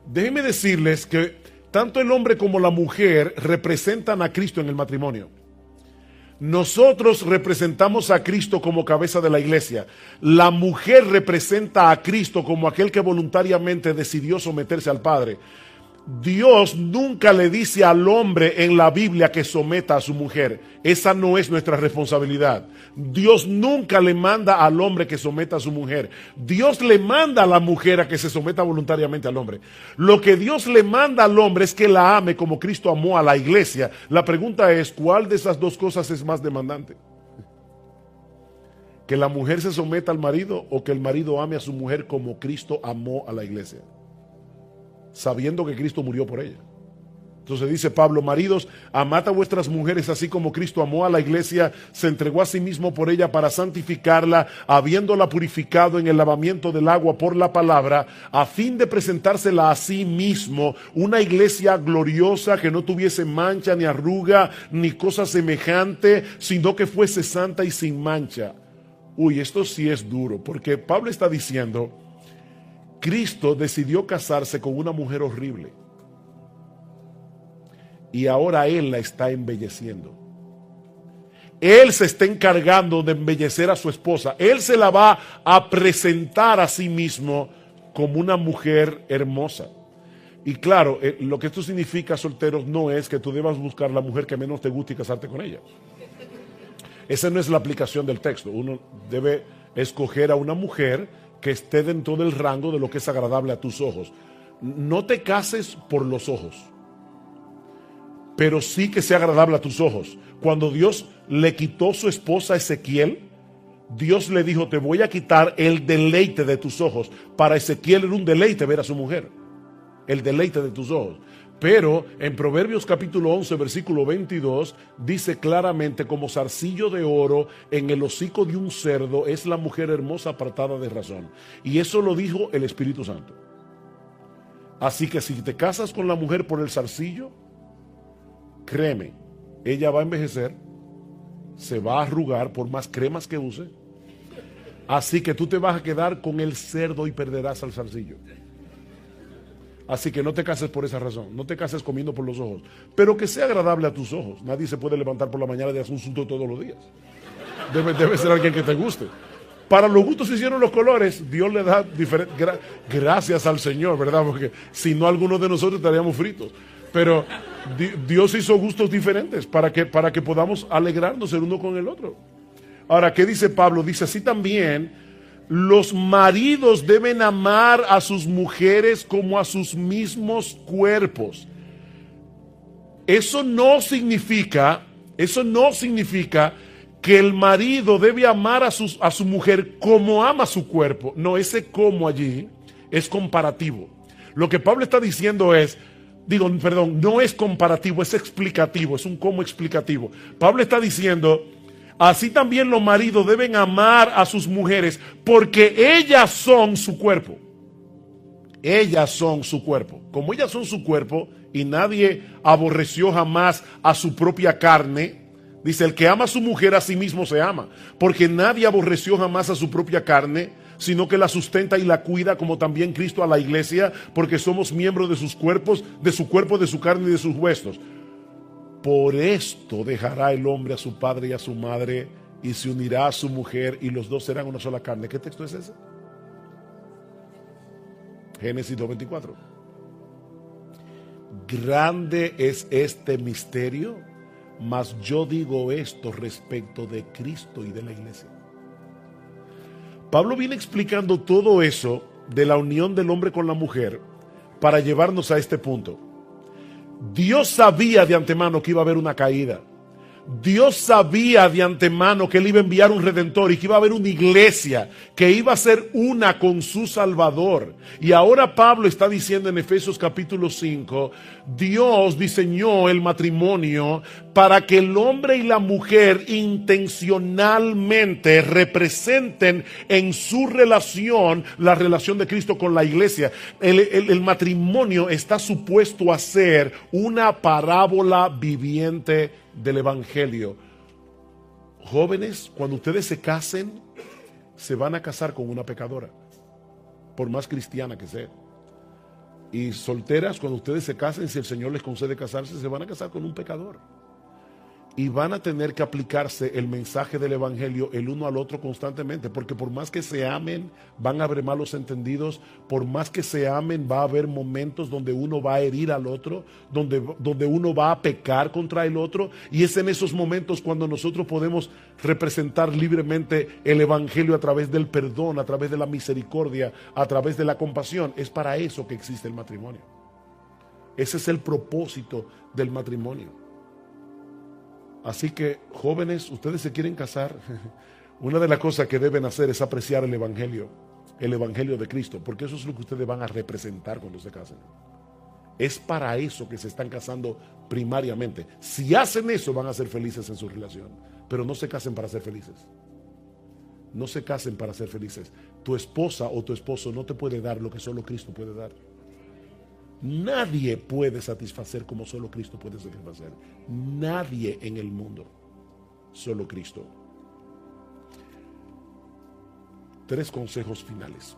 Déjenme decirles que tanto el hombre como la mujer representan a Cristo en el matrimonio. Nosotros representamos a Cristo como cabeza de la iglesia. La mujer representa a Cristo como aquel que voluntariamente decidió someterse al Padre. Dios nunca le dice al hombre en la Biblia que someta a su mujer. Esa no es nuestra responsabilidad. Dios nunca le manda al hombre que someta a su mujer. Dios le manda a la mujer a que se someta voluntariamente al hombre. Lo que Dios le manda al hombre es que la ame como Cristo amó a la iglesia. La pregunta es, ¿cuál de esas dos cosas es más demandante? ¿Que la mujer se someta al marido o que el marido ame a su mujer como Cristo amó a la iglesia? Sabiendo que Cristo murió por ella. Entonces dice Pablo, maridos, amad a vuestras mujeres así como Cristo amó a la iglesia, se entregó a sí mismo por ella para santificarla, habiéndola purificado en el lavamiento del agua por la palabra, a fin de presentársela a sí mismo, una iglesia gloriosa que no tuviese mancha ni arruga ni cosa semejante, sino que fuese santa y sin mancha. Uy, esto sí es duro, porque Pablo está diciendo, Cristo decidió casarse con una mujer horrible y ahora Él la está embelleciendo. Él se está encargando de embellecer a su esposa. Él se la va a presentar a sí mismo como una mujer hermosa. Y claro, lo que esto significa, solteros, no es que tú debas buscar la mujer que menos te guste y casarte con ella. Esa no es la aplicación del texto. Uno debe escoger a una mujer que esté dentro del rango de lo que es agradable a tus ojos. No te cases por los ojos, pero sí que sea agradable a tus ojos. Cuando Dios le quitó su esposa a Ezequiel, Dios le dijo, te voy a quitar el deleite de tus ojos. Para Ezequiel era un deleite ver a su mujer, el deleite de tus ojos. Pero en Proverbios capítulo 11, versículo 22, dice claramente, como zarcillo de oro en el hocico de un cerdo es la mujer hermosa apartada de razón. Y eso lo dijo el Espíritu Santo. Así que si te casas con la mujer por el zarcillo, créeme, ella va a envejecer, se va a arrugar por más cremas que use. Así que tú te vas a quedar con el cerdo y perderás al zarcillo. Así que no te cases por esa razón, no te cases comiendo por los ojos, pero que sea agradable a tus ojos. Nadie se puede levantar por la mañana y hacer un sunto todos los días. Debe ser alguien que te guste. Para los gustos se hicieron los colores, Dios le da diferente. Gracias al Señor, ¿verdad? Porque si no, algunos de nosotros estaríamos fritos. Pero Dios hizo gustos diferentes para que podamos alegrarnos el uno con el otro. Ahora, ¿qué dice Pablo? Dice así también. Los maridos deben amar a sus mujeres como a sus mismos cuerpos. Eso no significa Eso no significa que el marido debe amar a su mujer como ama su cuerpo. No, ese como allí es comparativo. Lo que Pablo está diciendo es, no es comparativo, es explicativo, es un como explicativo. Pablo está diciendo, así también los maridos deben amar a sus mujeres porque ellas son su cuerpo. Ellas son su cuerpo. Como ellas son su cuerpo y nadie aborreció jamás a su propia carne, dice, el que ama a su mujer a sí mismo se ama, porque nadie aborreció jamás a su propia carne, sino que la sustenta y la cuida, como también Cristo a la iglesia, porque somos miembros de sus cuerpos, de su cuerpo, de su carne y de sus huesos. Por esto dejará el hombre a su padre y a su madre y se unirá a su mujer y los dos serán una sola carne. ¿Qué texto es ese? Génesis 2:24. Grande es este misterio, mas yo digo esto respecto de Cristo y de la iglesia. Pablo viene explicando todo eso de la unión del hombre con la mujer para llevarnos a este punto. Dios sabía de antemano que iba a haber una caída. Dios sabía de antemano que Él iba a enviar un redentor y que iba a haber una iglesia que iba a ser una con su Salvador. Y ahora Pablo está diciendo en Efesios capítulo 5, Dios diseñó el matrimonio para que el hombre y la mujer intencionalmente representen en su relación la relación de Cristo con la iglesia. El matrimonio está supuesto a ser una parábola viviente del evangelio. Jóvenes, cuando ustedes se casen, se van a casar con una pecadora, por más cristiana que sea. Y solteras, cuando ustedes se casen, si el Señor les concede casarse, se van a casar con un pecador. Y van a tener que aplicarse el mensaje del evangelio el uno al otro constantemente, porque por más que se amen, van a haber malos entendidos. Por más que se amen, va a haber momentos donde uno va a herir al otro, donde uno va a pecar contra el otro. Y es en esos momentos cuando nosotros podemos representar libremente el evangelio a través del perdón, a través de la misericordia, a través de la compasión. Es para eso que existe el matrimonio. Ese es el propósito del matrimonio. Así que, jóvenes, ustedes se quieren casar, una de las cosas que deben hacer es apreciar el evangelio de Cristo, porque eso es lo que ustedes van a representar cuando se casen. Es para eso que se están casando primariamente. Si hacen eso, van a ser felices en su relación, pero no se casen para ser felices. No se casen para ser felices. Tu esposa o tu esposo no te puede dar lo que solo Cristo puede dar. Nadie puede satisfacer como solo Cristo puede satisfacer. Nadie en el mundo. Solo Cristo. 3 consejos finales.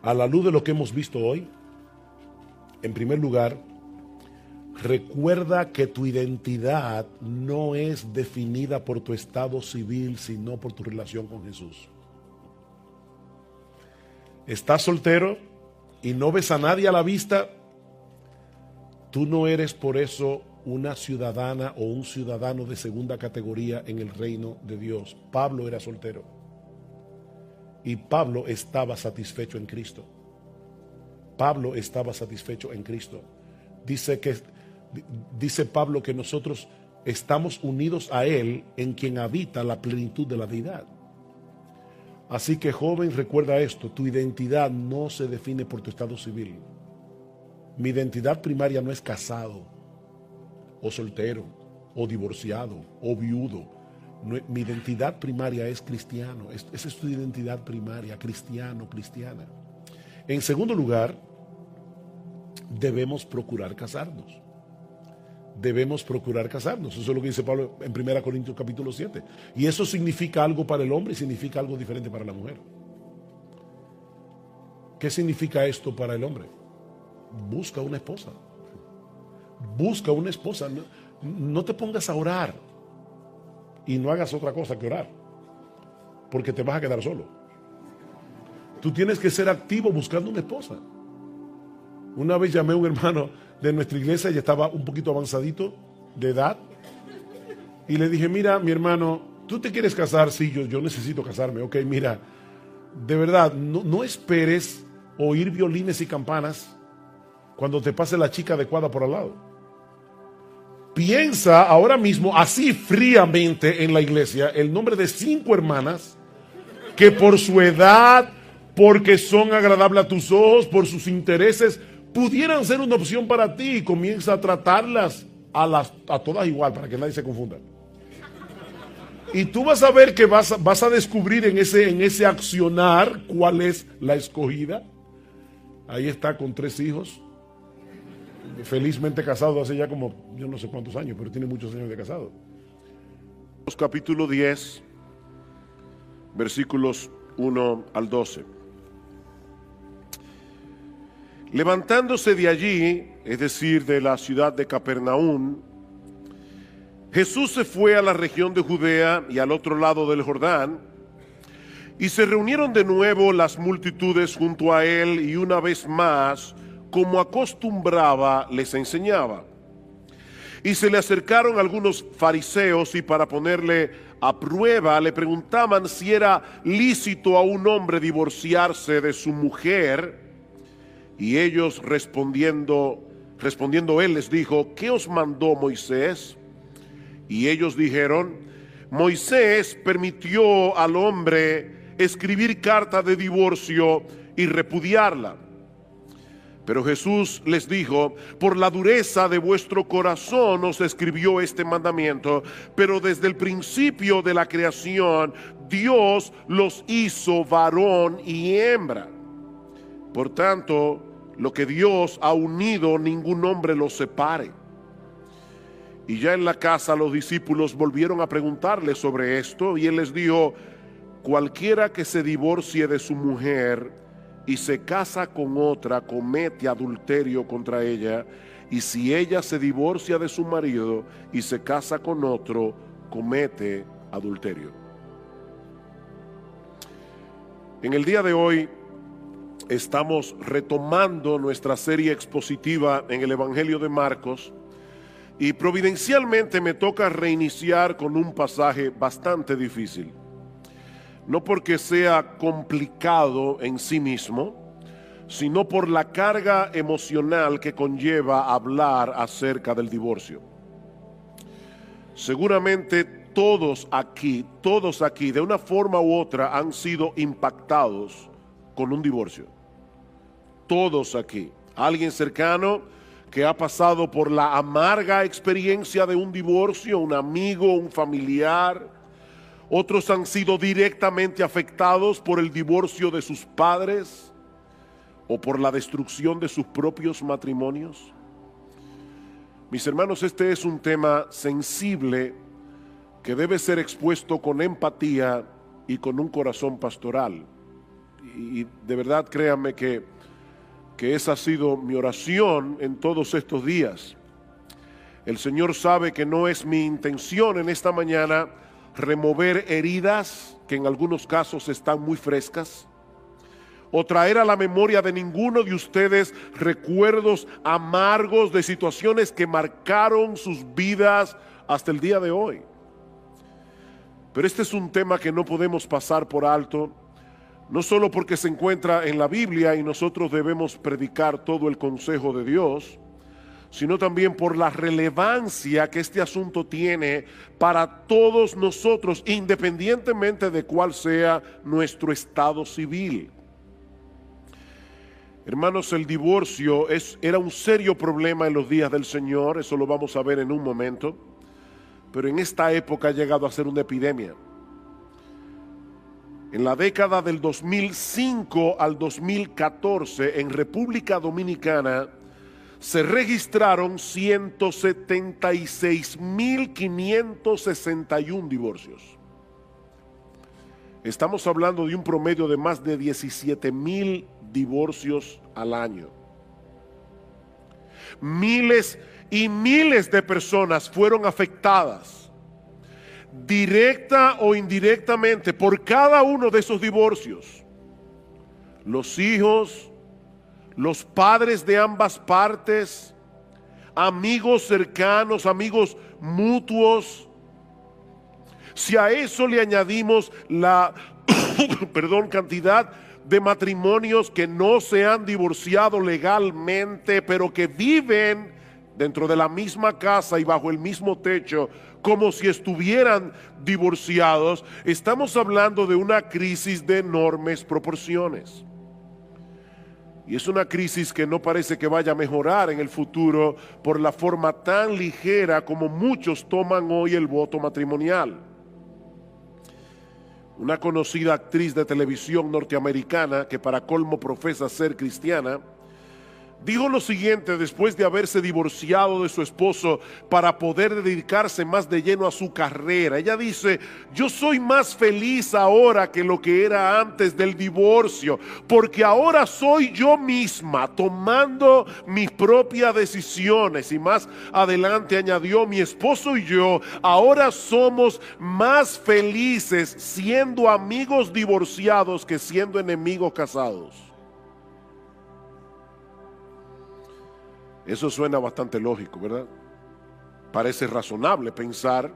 A la luz de lo que hemos visto hoy, en primer lugar, recuerda que tu identidad no es definida por tu estado civil, sino por tu relación con Jesús. ¿Estás soltero y no ves a nadie a la vista? Tú no eres por eso una ciudadana o un ciudadano de segunda categoría en el reino de Dios. Pablo era soltero y Pablo estaba satisfecho en Cristo. Pablo estaba satisfecho en Cristo. Dice Pablo que nosotros estamos unidos a Él, en quien habita la plenitud de la deidad. Así que, joven, recuerda esto: tu identidad no se define por tu estado civil. Mi identidad primaria no es casado, o soltero, o divorciado, o viudo. No, mi identidad primaria es cristiano. Esa es tu identidad primaria, cristiano, cristiana. En segundo lugar, debemos procurar casarnos. Debemos procurar casarnos. Eso es lo que dice Pablo en 1 Corintios capítulo 7. Y eso significa algo para el hombre y significa algo diferente para la mujer. ¿Qué significa esto para el hombre? Busca una esposa. Busca una esposa. No te pongas a orar y no hagas otra cosa que orar, porque te vas a quedar solo. Tú tienes que ser activo buscando una esposa. Una vez llamé a un hermano de nuestra iglesia y estaba un poquito avanzadito de edad, y le dije: mira, mi hermano, ¿tú te quieres casar? Sí, yo necesito casarme. Ok, mira, de verdad, no esperes oír violines y campanas cuando te pase la chica adecuada por al lado. Piensa ahora mismo, así fríamente en la iglesia, el nombre de 5 hermanas que por su edad, porque son agradables a tus ojos, por sus intereses, pudieran ser una opción para ti, y comienza a tratarlas a todas igual, para que nadie se confunda. Y tú vas a ver que vas a descubrir en ese accionar cuál es la escogida. Ahí está con 3 hijos, felizmente casado hace ya como yo no sé cuántos años, pero tiene muchos años de casado. Capítulo 10, versículos 1 al 12. Levantándose de allí, es decir, de la ciudad de Capernaum, Jesús se fue a la región de Judea y al otro lado del Jordán, y se reunieron de nuevo las multitudes junto a él, y una vez más, como acostumbraba, les enseñaba. Y se le acercaron algunos fariseos, y para ponerle a prueba le preguntaban si era lícito a un hombre divorciarse de su mujer. Y ellos respondiendo él les dijo: ¿qué os mandó Moisés? Y ellos dijeron: Moisés permitió al hombre escribir carta de divorcio y repudiarla. Pero Jesús les dijo: por la dureza de vuestro corazón os escribió este mandamiento, pero desde el principio de la creación Dios los hizo varón y hembra. Por tanto, lo que Dios ha unido, ningún hombre lo separe. Y ya en la casa los discípulos volvieron a preguntarle sobre esto, y él les dijo: cualquiera que se divorcie de su mujer y se casa con otra, comete adulterio contra ella, y si ella se divorcia de su marido y se casa con otro, comete adulterio. En el día de hoy estamos retomando nuestra serie expositiva en el Evangelio de Marcos, y providencialmente me toca reiniciar con un pasaje bastante difícil. No porque sea complicado en sí mismo, sino por la carga emocional que conlleva hablar acerca del divorcio. Seguramente todos aquí, de una forma u otra, han sido impactados con un divorcio. Todos aquí. Alguien cercano que ha pasado por la amarga experiencia de un divorcio, un amigo, un familiar. Otros han sido directamente afectados por el divorcio de sus padres o por la destrucción de sus propios matrimonios. Mis hermanos, este es un tema sensible que debe ser expuesto con empatía y con un corazón pastoral. Y de verdad, créanme que esa ha sido mi oración en todos estos días. El Señor sabe que no es mi intención en esta mañana remover heridas que en algunos casos están muy frescas, o traer a la memoria de ninguno de ustedes recuerdos amargos de situaciones que marcaron sus vidas hasta el día de hoy. Pero este es un tema que no podemos pasar por alto, no solo porque se encuentra en la Biblia y nosotros debemos predicar todo el consejo de Dios, sino también por la relevancia que este asunto tiene para todos nosotros, independientemente de cuál sea nuestro estado civil. Hermanos, el divorcio era un serio problema en los días del Señor, eso lo vamos a ver en un momento, pero en esta época ha llegado a ser una epidemia. En la década del 2005 al 2014, en República Dominicana, se registraron 176.561 divorcios. Estamos hablando de un promedio de más de 17,000 divorcios al año. Miles y miles de personas fueron afectadas, directa o indirectamente, por cada uno de esos divorcios. Los hijos, los padres de ambas partes, amigos cercanos, amigos mutuos. Si a eso le añadimos la cantidad de matrimonios que no se han divorciado legalmente, pero que viven dentro de la misma casa y bajo el mismo techo, como si estuvieran divorciados, estamos hablando de una crisis de enormes proporciones. Y es una crisis que no parece que vaya a mejorar en el futuro por la forma tan ligera como muchos toman hoy el voto matrimonial. Una conocida actriz de televisión norteamericana, que para colmo profesa ser cristiana, dijo lo siguiente después de haberse divorciado de su esposo para poder dedicarse más de lleno a su carrera. Ella dice: yo soy más feliz ahora que lo que era antes del divorcio, porque ahora soy yo misma tomando mis propias decisiones. Y más adelante añadió: mi esposo y yo ahora somos más felices siendo amigos divorciados que siendo enemigos casados. Eso suena bastante lógico, ¿verdad? Parece razonable pensar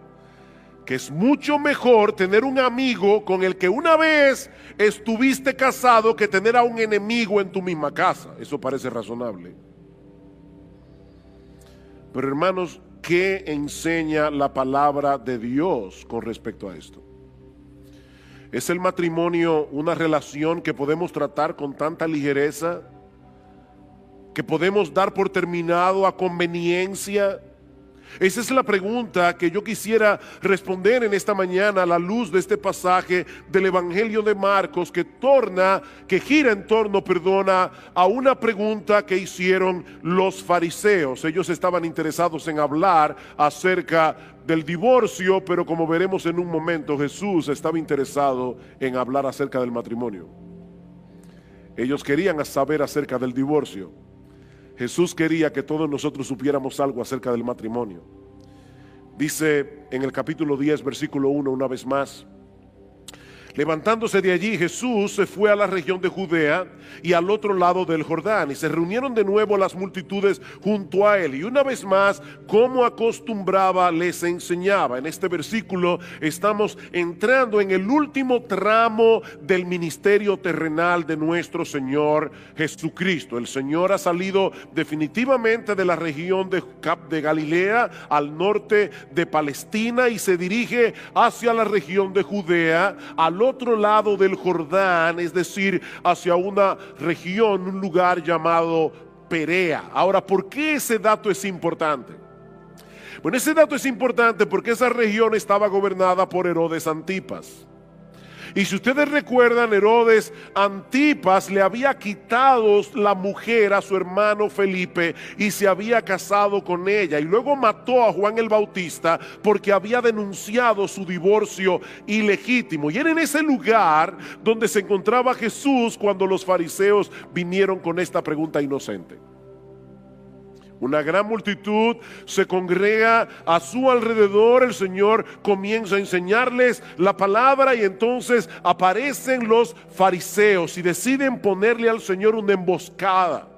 que es mucho mejor tener un amigo con el que una vez estuviste casado que tener a un enemigo en tu misma casa. Eso parece razonable. Pero hermanos, ¿qué enseña la palabra de Dios con respecto a esto? ¿Es el matrimonio una relación que podemos tratar con tanta ligereza, que podemos dar por terminado a conveniencia? Esa es la pregunta que yo quisiera responder en esta mañana a la luz de este pasaje del Evangelio de Marcos, que gira en torno, a una pregunta que hicieron los fariseos. Ellos estaban interesados en hablar acerca del divorcio, pero como veremos en un momento, Jesús estaba interesado en hablar acerca del matrimonio. Ellos querían saber acerca del divorcio. Jesús quería que todos nosotros supiéramos algo acerca del matrimonio. Dice en el capítulo 10, versículo 1, una vez más: levantándose de allí, Jesús se fue a la región de Judea y al otro lado del Jordán, y se reunieron de nuevo las multitudes junto a él, y una vez más, como acostumbraba, les enseñaba. En este versículo estamos entrando en el último tramo del ministerio terrenal de nuestro Señor Jesucristo. El Señor ha salido definitivamente de la región de Galilea, al norte de Palestina, y se dirige hacia la región de Judea, al otro lado del Jordán, es decir, hacia una región, un lugar llamado Perea. Ahora, ¿por qué ese dato es importante? Bueno, ese dato es importante porque esa región estaba gobernada por Herodes Antipas. Y si ustedes recuerdan, Herodes Antipas le había quitado la mujer a su hermano Felipe y se había casado con ella, y luego mató a Juan el Bautista porque había denunciado su divorcio ilegítimo. Y era en ese lugar donde se encontraba Jesús cuando los fariseos vinieron con esta pregunta inocente. Una gran multitud se congrega a su alrededor. El Señor comienza a enseñarles la palabra, y entonces aparecen los fariseos y deciden ponerle al Señor una emboscada,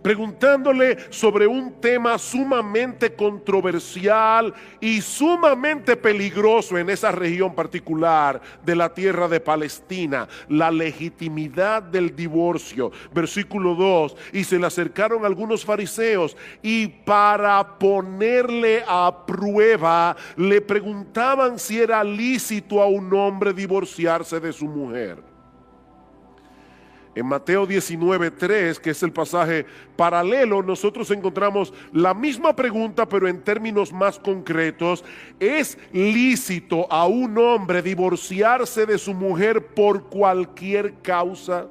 preguntándole sobre un tema sumamente controversial y sumamente peligroso en esa región particular de la tierra de Palestina: la legitimidad del divorcio. Versículo 2: y se le acercaron algunos fariseos, y para ponerle a prueba le preguntaban si era lícito a un hombre divorciarse de su mujer. En Mateo 19:3, que es el pasaje paralelo, nosotros encontramos la misma pregunta, pero en términos más concretos: ¿es lícito a un hombre divorciarse de su mujer por cualquier causa?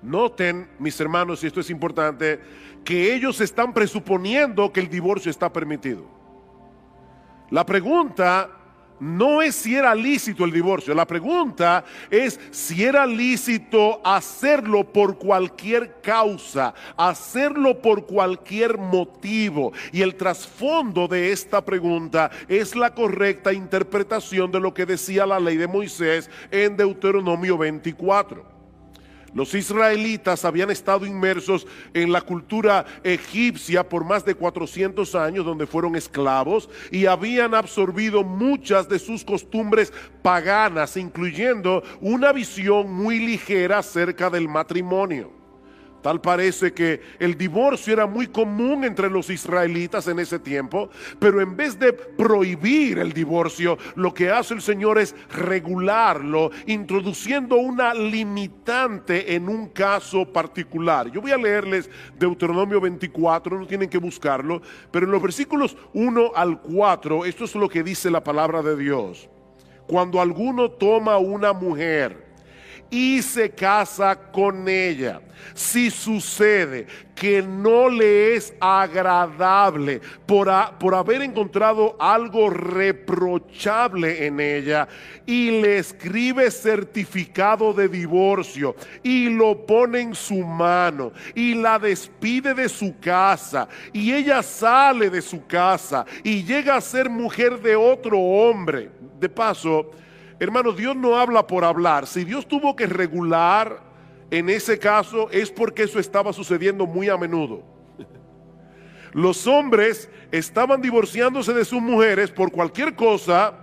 Noten, mis hermanos, y esto es importante, que ellos están presuponiendo que el divorcio está permitido. La pregunta no es si era lícito el divorcio, la pregunta es si era lícito hacerlo por cualquier causa, hacerlo por cualquier motivo. Y el trasfondo de esta pregunta es la correcta interpretación de lo que decía la ley de Moisés en Deuteronomio 24. Los israelitas habían estado inmersos en la cultura egipcia por más de 400 años, donde fueron esclavos, y habían absorbido muchas de sus costumbres paganas, incluyendo una visión muy ligera acerca del matrimonio. Tal parece que el divorcio era muy común entre los israelitas en ese tiempo, pero en vez de prohibir el divorcio, lo que hace el Señor es regularlo, introduciendo una limitante en un caso particular. Yo voy a leerles Deuteronomio 24, no tienen que buscarlo, pero en los versículos 1 al 4, esto es lo que dice la palabra de Dios. Cuando alguno toma una mujer y se casa con ella, si sucede que no le es agradable por haber encontrado algo reprochable en ella, y le escribe certificado de divorcio y lo pone en su mano y la despide de su casa, y ella sale de su casa y llega a ser mujer de otro hombre. De paso, hermanos, Dios no habla por hablar. Si Dios tuvo que regular en ese caso, es porque eso estaba sucediendo muy a menudo. Los hombres estaban divorciándose de sus mujeres por cualquier cosa.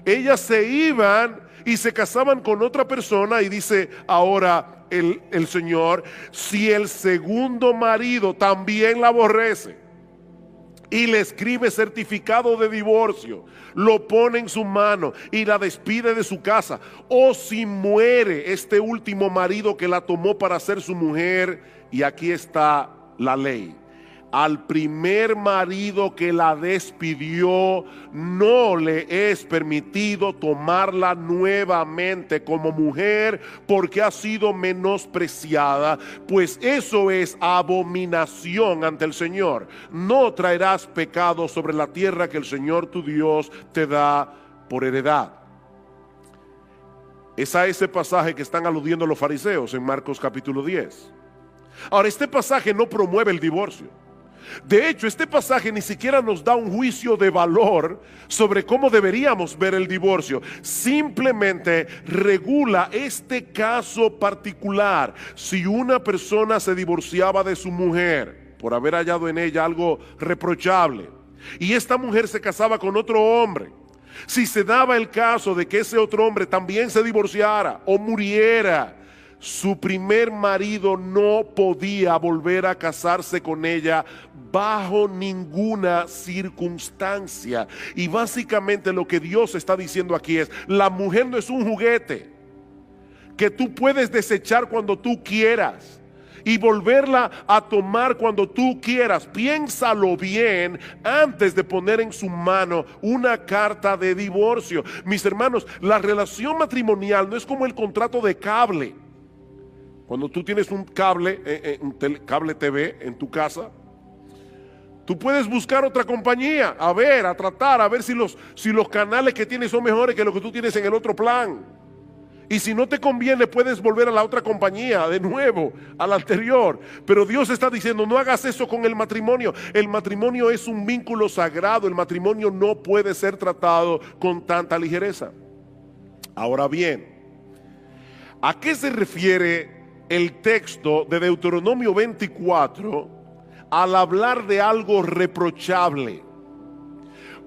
Ellas se iban y se casaban con otra persona, y dice ahora el Señor: si el segundo marido también la aborrece y le escribe certificado de divorcio, lo pone en su mano y la despide de su casa, o si muere este último marido que la tomó para ser su mujer, y aquí está la ley: al primer marido que la despidió no le es permitido tomarla nuevamente como mujer, porque ha sido menospreciada, pues eso es abominación ante el Señor. No traerás pecado sobre la tierra que el Señor tu Dios te da por heredad. Es a ese pasaje que están aludiendo los fariseos en Marcos capítulo 10. Ahora, este pasaje no promueve el divorcio. De hecho, este pasaje ni siquiera nos da un juicio de valor sobre cómo deberíamos ver el divorcio. Simplemente regula este caso particular. Si una persona se divorciaba de su mujer por haber hallado en ella algo reprochable, y esta mujer se casaba con otro hombre, si se daba el caso de que ese otro hombre también se divorciara o muriera, su primer marido no podía volver a casarse con ella bajo ninguna circunstancia. Y básicamente lo que Dios está diciendo aquí es: la mujer no es un juguete que tú puedes desechar cuando tú quieras y volverla a tomar cuando tú quieras. Piénsalo bien antes de poner en su mano una carta de divorcio. Mis hermanos, la relación matrimonial no es como el contrato de cable. Cuando tú tienes un cable, cable TV en tu casa, tú puedes buscar otra compañía, a tratar, a ver si los canales que tienes son mejores que lo que tú tienes en el otro plan. Y si no te conviene, puedes volver a la otra compañía, de nuevo, a la anterior. Pero Dios está diciendo: no hagas eso con el matrimonio. El matrimonio es un vínculo sagrado. El matrimonio no puede ser tratado con tanta ligereza. Ahora bien, ¿a qué se refiere el texto de Deuteronomio 24 al hablar de algo reprochable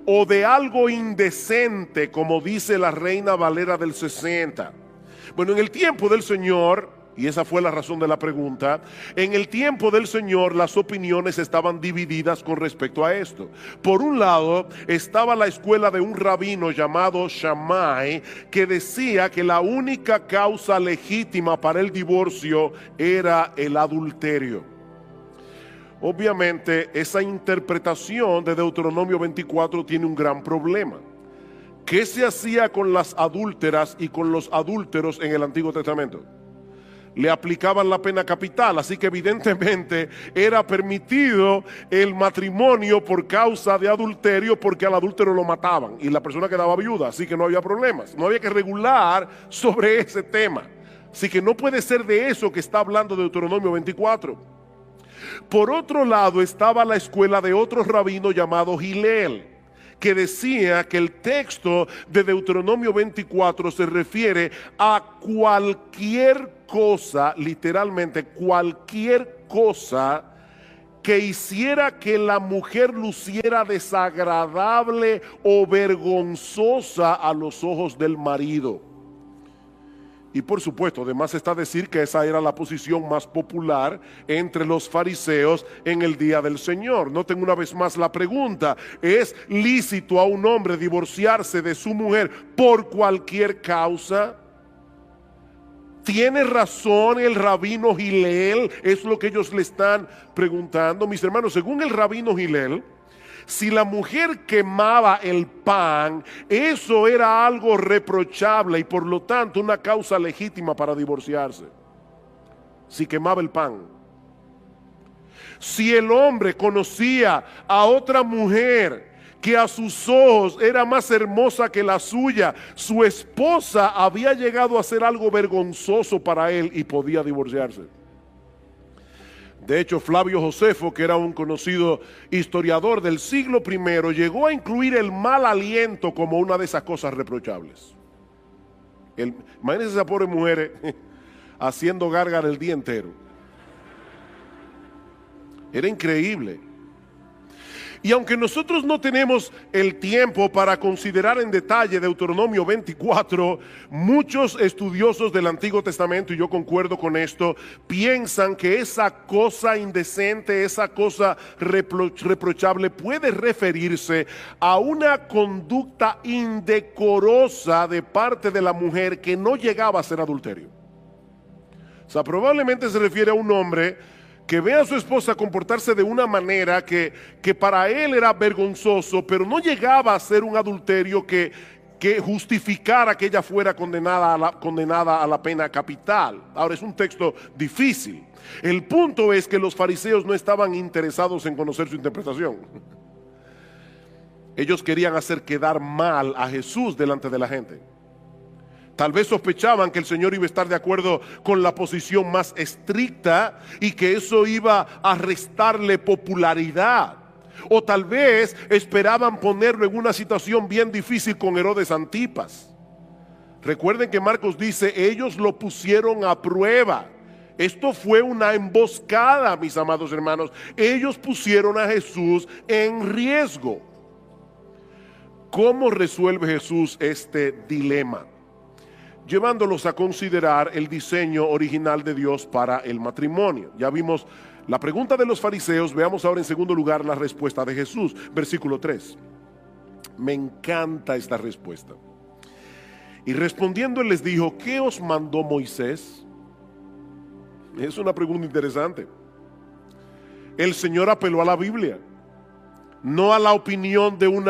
o de algo indecente, como dice la Reina Valera del 60? Bueno, en el tiempo del Señor, y esa fue la razón de la pregunta, en el tiempo del Señor las opiniones estaban divididas con respecto a esto. Por un lado estaba la escuela de un rabino llamado Shammai, que decía que la única causa legítima para el divorcio era el adulterio. Obviamente esa interpretación de Deuteronomio 24 tiene un gran problema. ¿Qué se hacía con las adúlteras y con los adúlteros en el Antiguo Testamento? Le aplicaban la pena capital, así que evidentemente era permitido el matrimonio por causa de adulterio, porque al adúltero lo mataban y la persona quedaba viuda, así que no había problemas, no había que regular sobre ese tema. Así que no puede ser de eso que está hablando Deuteronomio 24. Por otro lado estaba la escuela de otro rabino llamado Hillel, que decía que el texto de Deuteronomio 24 se refiere a cualquier cosa, literalmente cualquier cosa que hiciera que la mujer luciera desagradable o vergonzosa a los ojos del marido. Y por supuesto, además está decir que esa era la posición más popular entre los fariseos en el día del Señor. Noten una vez más la pregunta: ¿es lícito a un hombre divorciarse de su mujer por cualquier causa? ¿Tiene razón el rabino Hillel? Es lo que ellos le están preguntando. Mis hermanos, según el rabino Hillel, si la mujer quemaba el pan, eso era algo reprochable y por lo tanto una causa legítima para divorciarse. Si quemaba el pan. Si el hombre conocía a otra mujer que a sus ojos era más hermosa que la suya, su esposa había llegado a ser algo vergonzoso para él y podía divorciarse. De hecho, Flavio Josefo, que era un conocido historiador del siglo I, llegó a incluir el mal aliento como una de esas cosas reprochables. Imagínense esa pobre mujer haciendo gárgara el día entero. Era increíble. Y aunque nosotros no tenemos el tiempo para considerar en detalle Deuteronomio 24, muchos estudiosos del Antiguo Testamento, y yo concuerdo con esto, piensan que esa cosa indecente, esa cosa reprochable puede referirse a una conducta indecorosa de parte de la mujer que no llegaba a ser adulterio. O sea, probablemente se refiere a un hombre que ve a su esposa comportarse de una manera que para él era vergonzoso, pero no llegaba a ser un adulterio que justificara que ella fuera condenada a la pena capital. Ahora, es un texto difícil. El punto es que los fariseos no estaban interesados en conocer su interpretación. Ellos querían hacer quedar mal a Jesús delante de la gente. Tal vez sospechaban que el Señor iba a estar de acuerdo con la posición más estricta y que eso iba a restarle popularidad. O tal vez esperaban ponerlo en una situación bien difícil con Herodes Antipas. Recuerden que Marcos dice, ellos lo pusieron a prueba. Esto fue una emboscada, mis amados hermanos. Ellos pusieron a Jesús en riesgo. ¿Cómo resuelve Jesús este dilema? Llevándolos a considerar el diseño original de Dios para el matrimonio. Ya vimos la pregunta de los fariseos, veamos ahora en segundo lugar la respuesta de Jesús. Versículo 3. Me encanta esta respuesta. Y respondiendo él les dijo, ¿qué os mandó Moisés? Es una pregunta interesante. El Señor apeló a la Biblia, no a la opinión de un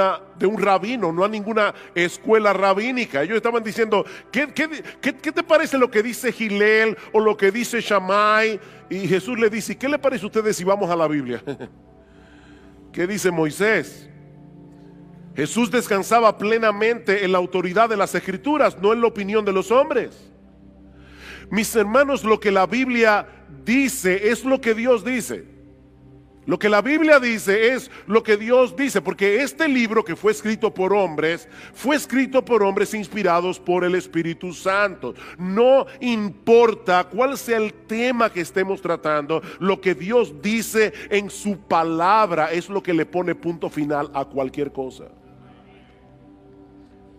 rabino, no a ninguna escuela rabínica. Ellos estaban diciendo, ¿qué te parece lo que dice Hillel o lo que dice Shammai? Y Jesús le dice, ¿qué le parece a ustedes si vamos a la Biblia? ¿Qué dice Moisés? Jesús descansaba plenamente en la autoridad de las Escrituras, no en la opinión de los hombres. Mis hermanos, lo que la Biblia dice es lo que Dios dice. Lo que la Biblia dice es lo que Dios dice, porque este libro que fue escrito por hombres inspirados por el Espíritu Santo. No importa cuál sea el tema que estemos tratando, lo que Dios dice en su palabra es lo que le pone punto final a cualquier cosa.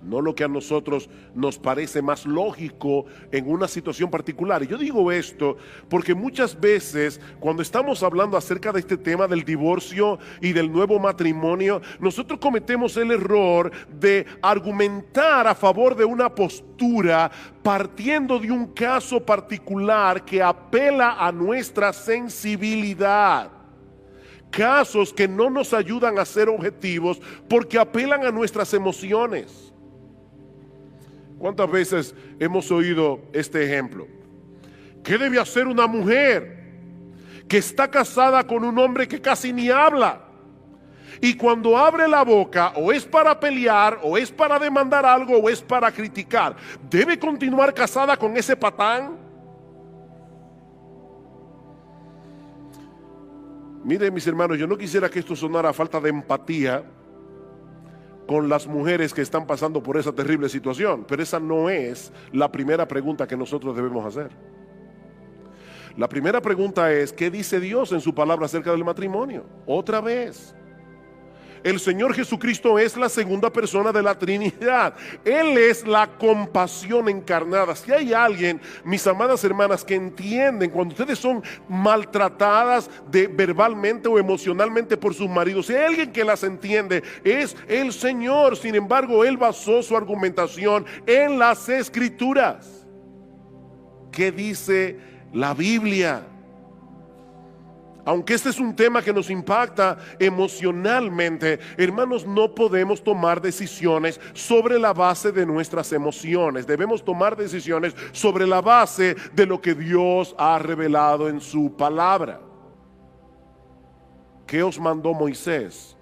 No lo que a nosotros nos parece más lógico en una situación particular. Y yo digo esto porque muchas veces cuando estamos hablando acerca de este tema del divorcio y del nuevo matrimonio, nosotros cometemos el error de argumentar a favor de una postura partiendo de un caso particular que apela a nuestra sensibilidad. Casos que no nos ayudan a ser objetivos porque apelan a nuestras emociones. ¿Cuántas veces hemos oído este ejemplo? ¿Qué debe hacer una mujer que está casada con un hombre que casi ni habla? Y cuando abre la boca, o es para pelear, o es para demandar algo, o es para criticar. ¿Debe continuar casada con ese patán? Miren, mis hermanos, yo no quisiera que esto sonara a falta de empatía con las mujeres que están pasando por esa terrible situación, pero esa no es la primera pregunta que nosotros debemos hacer. La primera pregunta es, ¿qué dice Dios en su palabra acerca del matrimonio? Otra vez, el Señor Jesucristo es la segunda persona de la Trinidad. Él es la compasión encarnada. Si hay alguien, mis amadas hermanas, que entienden cuando ustedes son maltratadas verbalmente o emocionalmente por sus maridos, si hay alguien que las entiende, es el Señor. Sin embargo, Él basó su argumentación en las Escrituras. ¿Qué dice la Biblia? Aunque este es un tema que nos impacta emocionalmente, hermanos, no podemos tomar decisiones sobre la base de nuestras emociones. Debemos tomar decisiones sobre la base de lo que Dios ha revelado en su palabra. ¿Qué os mandó Moisés?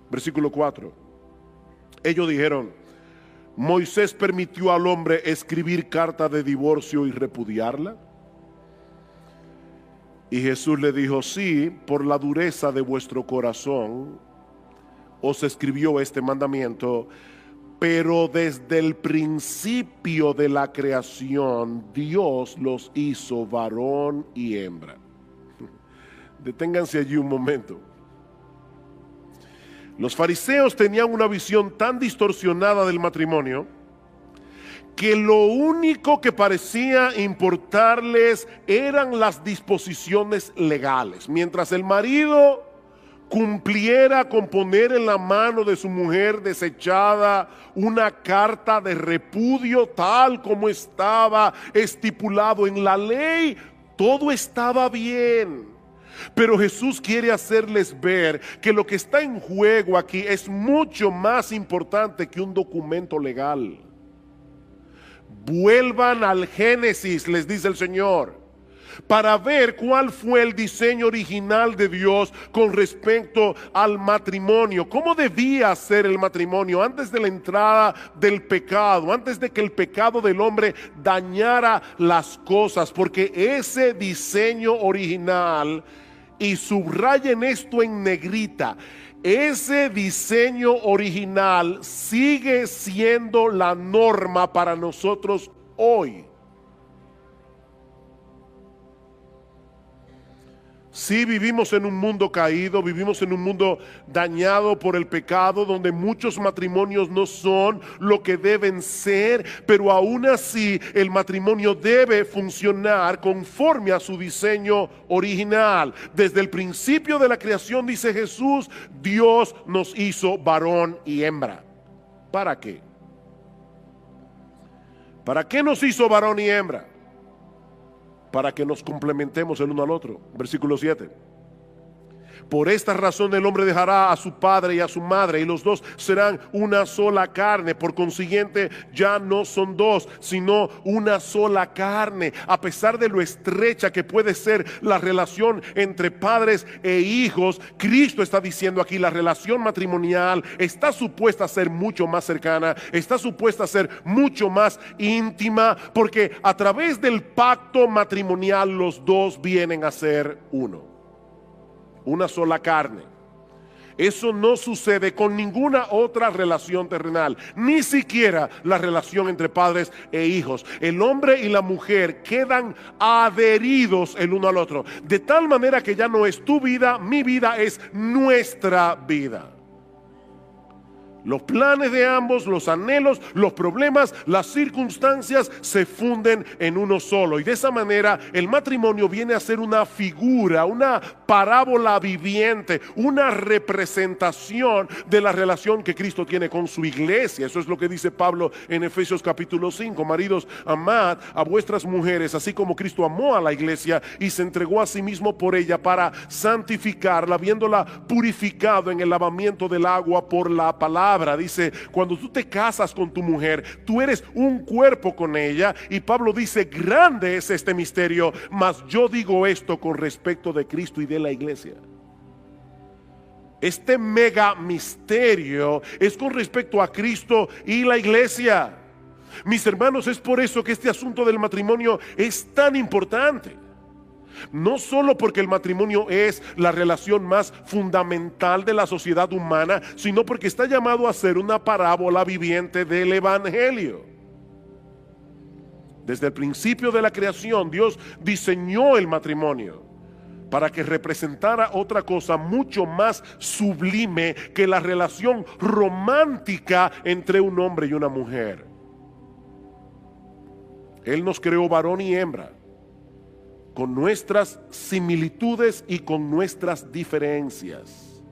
Versículo 4. Ellos dijeron: Moisés permitió al hombre escribir carta de divorcio y repudiarla. Y Jesús le dijo: sí, por la dureza de vuestro corazón os escribió este mandamiento, pero desde el principio de la creación Dios los hizo varón y hembra. Deténganse allí un momento. Los fariseos tenían una visión tan distorsionada del matrimonio que lo único que parecía importarles eran las disposiciones legales. Mientras el marido cumpliera con poner en la mano de su mujer desechada una carta de repudio tal como estaba estipulado en la ley, todo estaba bien. Pero Jesús quiere hacerles ver que lo que está en juego aquí es mucho más importante que un documento legal. Vuelvan al Génesis, les dice el Señor, para ver cuál fue el diseño original de Dios con respecto al matrimonio. ¿Cómo debía ser el matrimonio antes de la entrada del pecado, antes de que el pecado del hombre dañara las cosas? Porque ese diseño original, y subrayen esto en negrita, ese diseño original sigue siendo la norma para nosotros hoy. Sí, vivimos en un mundo caído, vivimos en un mundo dañado por el pecado, donde muchos matrimonios no son lo que deben ser, pero aún así el matrimonio debe funcionar conforme a su diseño original. Desde el principio de la creación, dice Jesús, Dios nos hizo varón y hembra. ¿Para qué? ¿Para qué nos hizo varón y hembra? Para que nos complementemos el uno al otro. Versículo 7. Por esta razón el hombre dejará a su padre y a su madre, y los dos serán una sola carne. Por consiguiente, ya no son dos, sino una sola carne. A pesar de lo estrecha que puede ser la relación entre padres e hijos, Cristo está diciendo aquí: la relación matrimonial está supuesta a ser mucho más cercana, está supuesta a ser mucho más íntima, porque a través del pacto matrimonial los dos vienen a ser uno. Una sola carne. Eso no sucede con ninguna otra relación terrenal, ni siquiera la relación entre padres e hijos. El hombre y la mujer quedan adheridos el uno al otro, de tal manera que ya no es tu vida, mi vida, es nuestra vida. Los planes de ambos, los anhelos, los problemas, las circunstancias se funden en uno solo. Y de esa manera el matrimonio viene a ser una figura, una parábola viviente, una representación de la relación que Cristo tiene con su iglesia. Eso es lo que dice Pablo en Efesios capítulo 5. Maridos, amad a vuestras mujeres, así como Cristo amó a la iglesia y se entregó a sí mismo por ella para santificarla, habiéndola purificado en el lavamiento del agua por la palabra. Dice: cuando tú te casas con tu mujer, tú eres un cuerpo con ella. Y Pablo dice: grande es este misterio, mas yo digo esto con respecto de Cristo y de la iglesia. Este mega misterio es con respecto a Cristo y la iglesia. Mis hermanos, es por eso que este asunto del matrimonio es tan importante. No solo porque el matrimonio es la relación más fundamental de la sociedad humana, sino porque está llamado a ser una parábola viviente del evangelio. Desde el principio de la creación, Dios diseñó el matrimonio. para que representara otra cosa mucho más sublime que la relación romántica entre un hombre y una mujer. Él nos creó varón y hembra, con nuestras similitudes y con nuestras diferencias.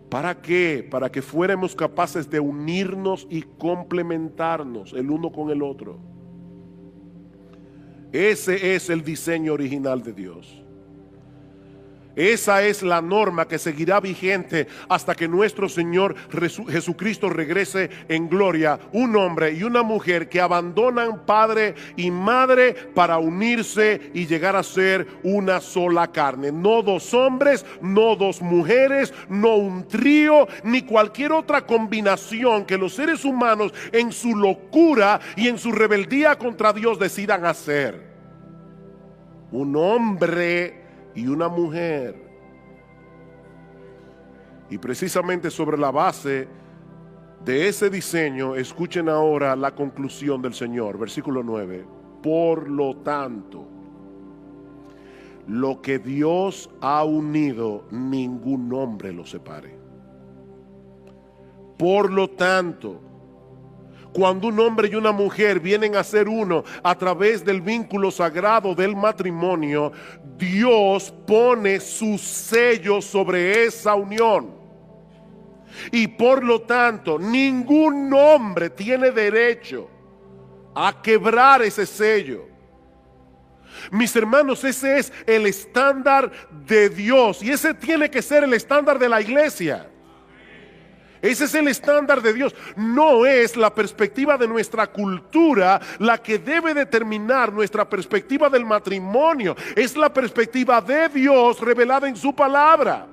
¿Para qué? Para que fuéramos capaces de unirnos y complementarnos el uno con el otro. Ese es el diseño original de Dios. Esa es la norma que seguirá vigente hasta que nuestro Señor Jesucristo regrese en gloria. Un hombre y una mujer que abandonan padre y madre para unirse y llegar a ser una sola carne. No dos hombres, no dos mujeres, no un trío, ni cualquier otra combinación que los seres humanos en su locura y en su rebeldía contra Dios decidan hacer. Un hombre y una mujer. Y precisamente sobre la base de ese diseño, escuchen ahora la conclusión del Señor, versículo 9. Por lo tanto, lo que Dios ha unido, ningún hombre lo separe. Por lo tanto, cuando un hombre y una mujer vienen a ser uno a través del vínculo sagrado del matrimonio, Dios pone su sello sobre esa unión. Y por lo tanto, ningún hombre tiene derecho a quebrar ese sello. Mis hermanos, ese es el estándar de Dios y ese tiene que ser el estándar de la iglesia. Ese es el estándar de Dios. No es la perspectiva de nuestra cultura la que debe determinar nuestra perspectiva del matrimonio. Es la perspectiva de Dios revelada en su palabra.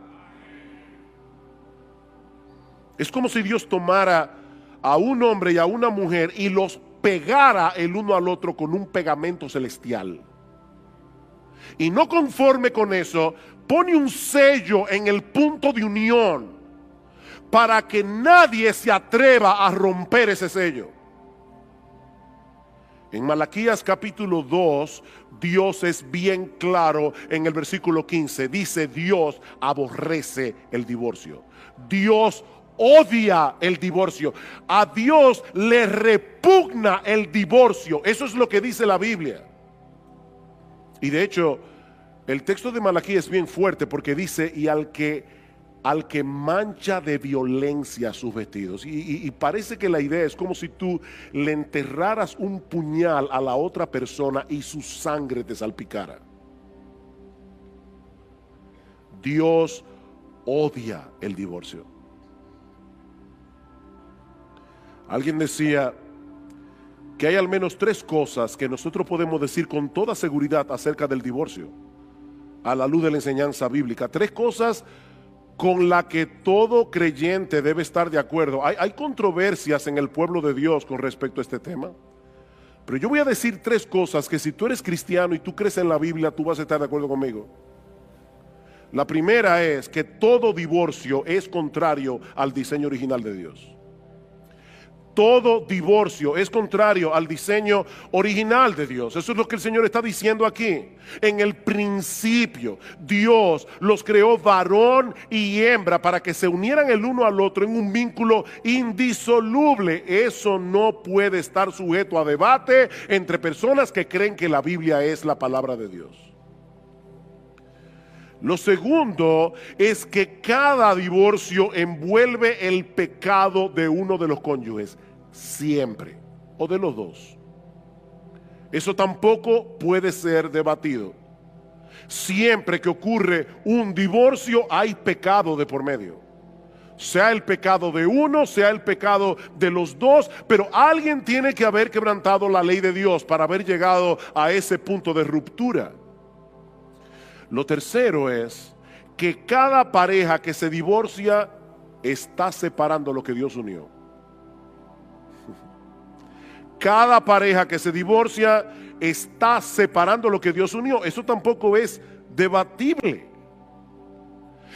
Es como si Dios tomara a un hombre y a una mujer y los pegara el uno al otro con un pegamento celestial. Y no conforme con eso, pone un sello en el punto de unión para que nadie se atreva a romper ese sello. En Malaquías capítulo 2, Dios es bien claro en el versículo 15. Dice: Dios aborrece el divorcio. Dios odia el divorcio. A Dios le repugna el divorcio. Eso es lo que dice la Biblia. Y de hecho, el texto de Malaquías es bien fuerte porque dice: y al que mancha de violencia sus vestidos. Y parece que la idea es como si tú le enterraras un puñal a la otra persona y su sangre te salpicara. Dios odia el divorcio. Alguien decía que hay al menos 3 cosas que nosotros podemos decir con toda seguridad acerca del divorcio, a la luz de la enseñanza bíblica. 3 cosas con la que todo creyente debe estar de acuerdo. Hay controversias en el pueblo de Dios con respecto a este tema, pero yo voy a decir 3 cosas que si tú eres cristiano y tú crees en la Biblia, tú vas a estar de acuerdo conmigo. La primera es que todo divorcio es contrario al diseño original de Dios. Todo divorcio es contrario al diseño original de Dios. Eso es lo que el Señor está diciendo aquí. En el principio, Dios los creó varón y hembra para que se unieran el uno al otro en un vínculo indisoluble. Eso no puede estar sujeto a debate entre personas que creen que la Biblia es la palabra de Dios. Lo segundo es que cada divorcio envuelve el pecado de uno de los cónyuges, siempre, o de los dos. Eso tampoco puede ser debatido. Siempre que ocurre un divorcio hay pecado de por medio. Sea el pecado de uno, sea el pecado de los dos, pero alguien tiene que haber quebrantado la ley de Dios para haber llegado a ese punto de ruptura. Lo tercero es que cada pareja que se divorcia está separando lo que Dios unió. Cada pareja que se divorcia está separando lo que Dios unió. Eso tampoco es debatible.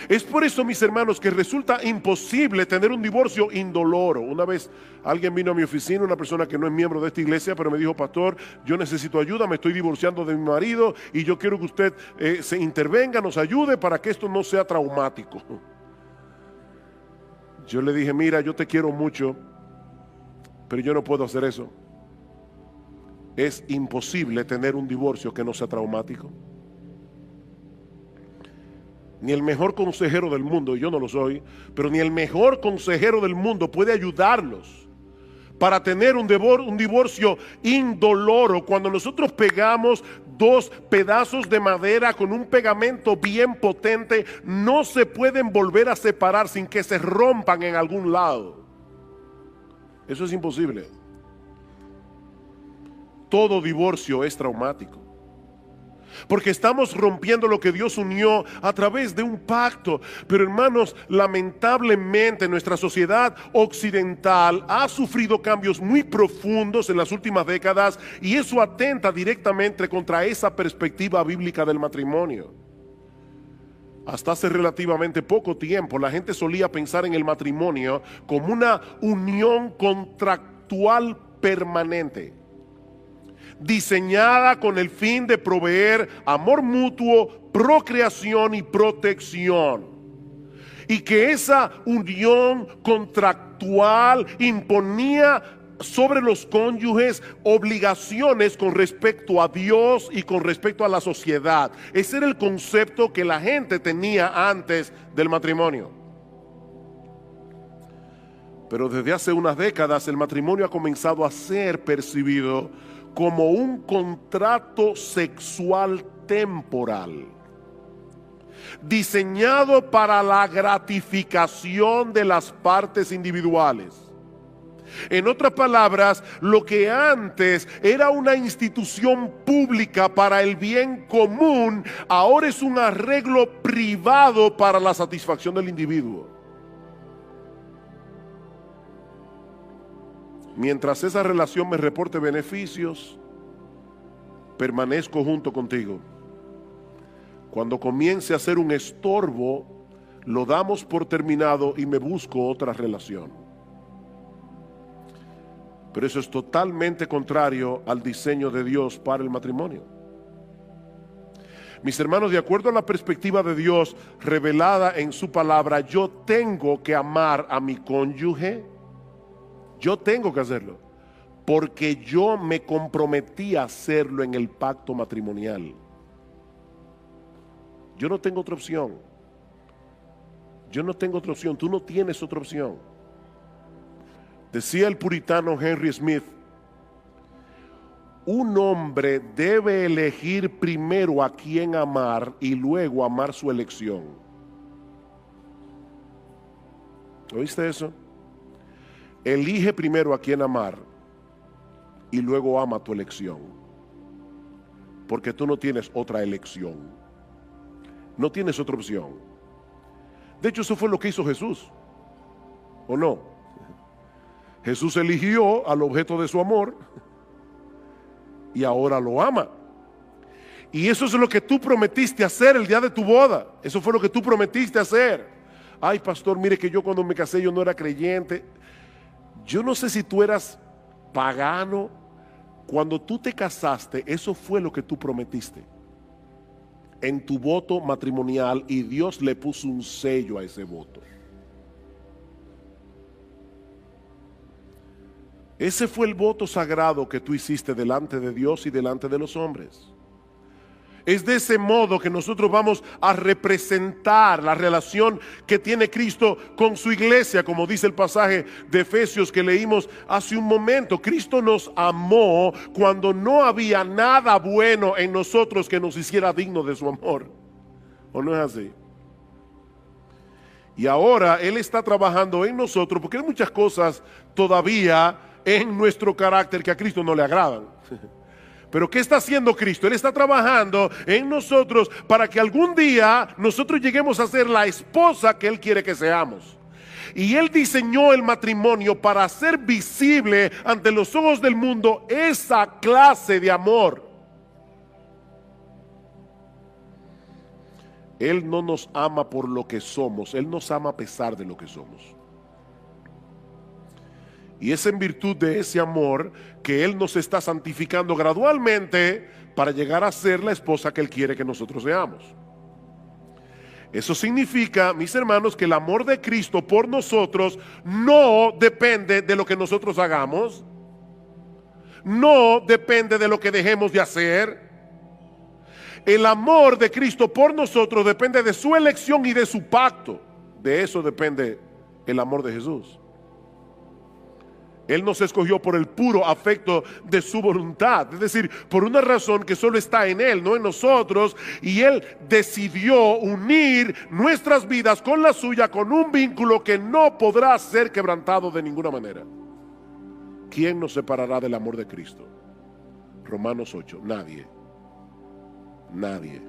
Es por eso, mis hermanos, que resulta imposible tener un divorcio indoloro. Una vez alguien vino a mi oficina, una persona que no es miembro de esta iglesia, pero me dijo: pastor, yo necesito ayuda, me estoy divorciando de mi marido y yo quiero que usted se intervenga, nos ayude para que esto no sea traumático. Yo le dije: mira, yo te quiero mucho, pero yo no puedo hacer eso. Es imposible tener un divorcio que no sea traumático. Ni el mejor consejero del mundo, yo no lo soy, pero ni el mejor consejero del mundo puede ayudarlos para tener un divorcio indoloro. Cuando nosotros pegamos dos pedazos de madera con un pegamento bien potente, no se pueden volver a separar sin que se rompan en algún lado. Eso es imposible. Todo divorcio es traumático, porque estamos rompiendo lo que Dios unió a través de un pacto. Pero hermanos, lamentablemente nuestra sociedad occidental ha sufrido cambios muy profundos en las últimas décadas, y eso atenta directamente contra esa perspectiva bíblica del matrimonio. Hasta hace relativamente poco tiempo la gente solía pensar en el matrimonio como una unión contractual permanente, diseñada con el fin de proveer amor mutuo, procreación y protección, y que esa unión contractual imponía sobre los cónyuges obligaciones con respecto a Dios y con respecto a la sociedad. Ese era el concepto que la gente tenía antes del matrimonio. Pero desde hace unas décadas el matrimonio ha comenzado a ser percibido como un contrato sexual temporal, diseñado para la gratificación de las partes individuales. En otras palabras, lo que antes era una institución pública para el bien común, ahora es un arreglo privado para la satisfacción del individuo. Mientras esa relación me reporte beneficios, permanezco junto contigo. Cuando comience a ser un estorbo, lo damos por terminado y me busco otra relación. Pero eso es totalmente contrario al diseño de Dios para el matrimonio. Mis hermanos, de acuerdo a la perspectiva de Dios revelada en su palabra, yo tengo que amar a mi cónyuge. Yo tengo que hacerlo, porque yo me comprometí a hacerlo en el pacto matrimonial. Yo no tengo otra opción. Yo no tengo otra opción. Tú no tienes otra opción. Decía el puritano Henry Smith: un hombre debe elegir primero a quién amar y luego amar su elección. ¿Oíste eso? Elige primero a quién amar y luego ama tu elección, porque tú no tienes otra elección, no tienes otra opción. De hecho, eso fue lo que hizo Jesús, ¿o no? Jesús eligió al objeto de su amor y ahora lo ama. Y eso es lo que tú prometiste hacer el día de tu boda. Eso fue lo que tú prometiste hacer. Ay, pastor, mire que yo cuando me casé yo no era creyente. Yo no sé si tú eras pagano. Cuando tú te casaste, eso fue lo que tú prometiste en tu voto matrimonial, y Dios le puso un sello a ese voto. Ese fue el voto sagrado que tú hiciste delante de Dios y delante de los hombres. Es de ese modo que nosotros vamos a representar la relación que tiene Cristo con su iglesia, como dice el pasaje de Efesios que leímos hace un momento. Cristo nos amó cuando no había nada bueno en nosotros que nos hiciera dignos de su amor. ¿O no es así? Y ahora Él está trabajando en nosotros, porque hay muchas cosas todavía en nuestro carácter que a Cristo no le agradan. Pero ¿qué está haciendo Cristo? Él está trabajando en nosotros para que algún día nosotros lleguemos a ser la esposa que Él quiere que seamos. Y Él diseñó el matrimonio para hacer visible ante los ojos del mundo esa clase de amor. Él no nos ama por lo que somos, Él nos ama a pesar de lo que somos. Y es en virtud de ese amor que Él nos está santificando gradualmente para llegar a ser la esposa que Él quiere que nosotros seamos. Eso significa, mis hermanos, que el amor de Cristo por nosotros no depende de lo que nosotros hagamos, no depende de lo que dejemos de hacer. El amor de Cristo por nosotros depende de su elección y de su pacto. De eso depende el amor de Jesús. Él nos escogió por el puro afecto de su voluntad, es decir, por una razón que solo está en Él, no en nosotros, y Él decidió unir nuestras vidas con la suya, con un vínculo que no podrá ser quebrantado de ninguna manera. ¿Quién nos separará del amor de Cristo? Romanos 8, nadie. Nadie.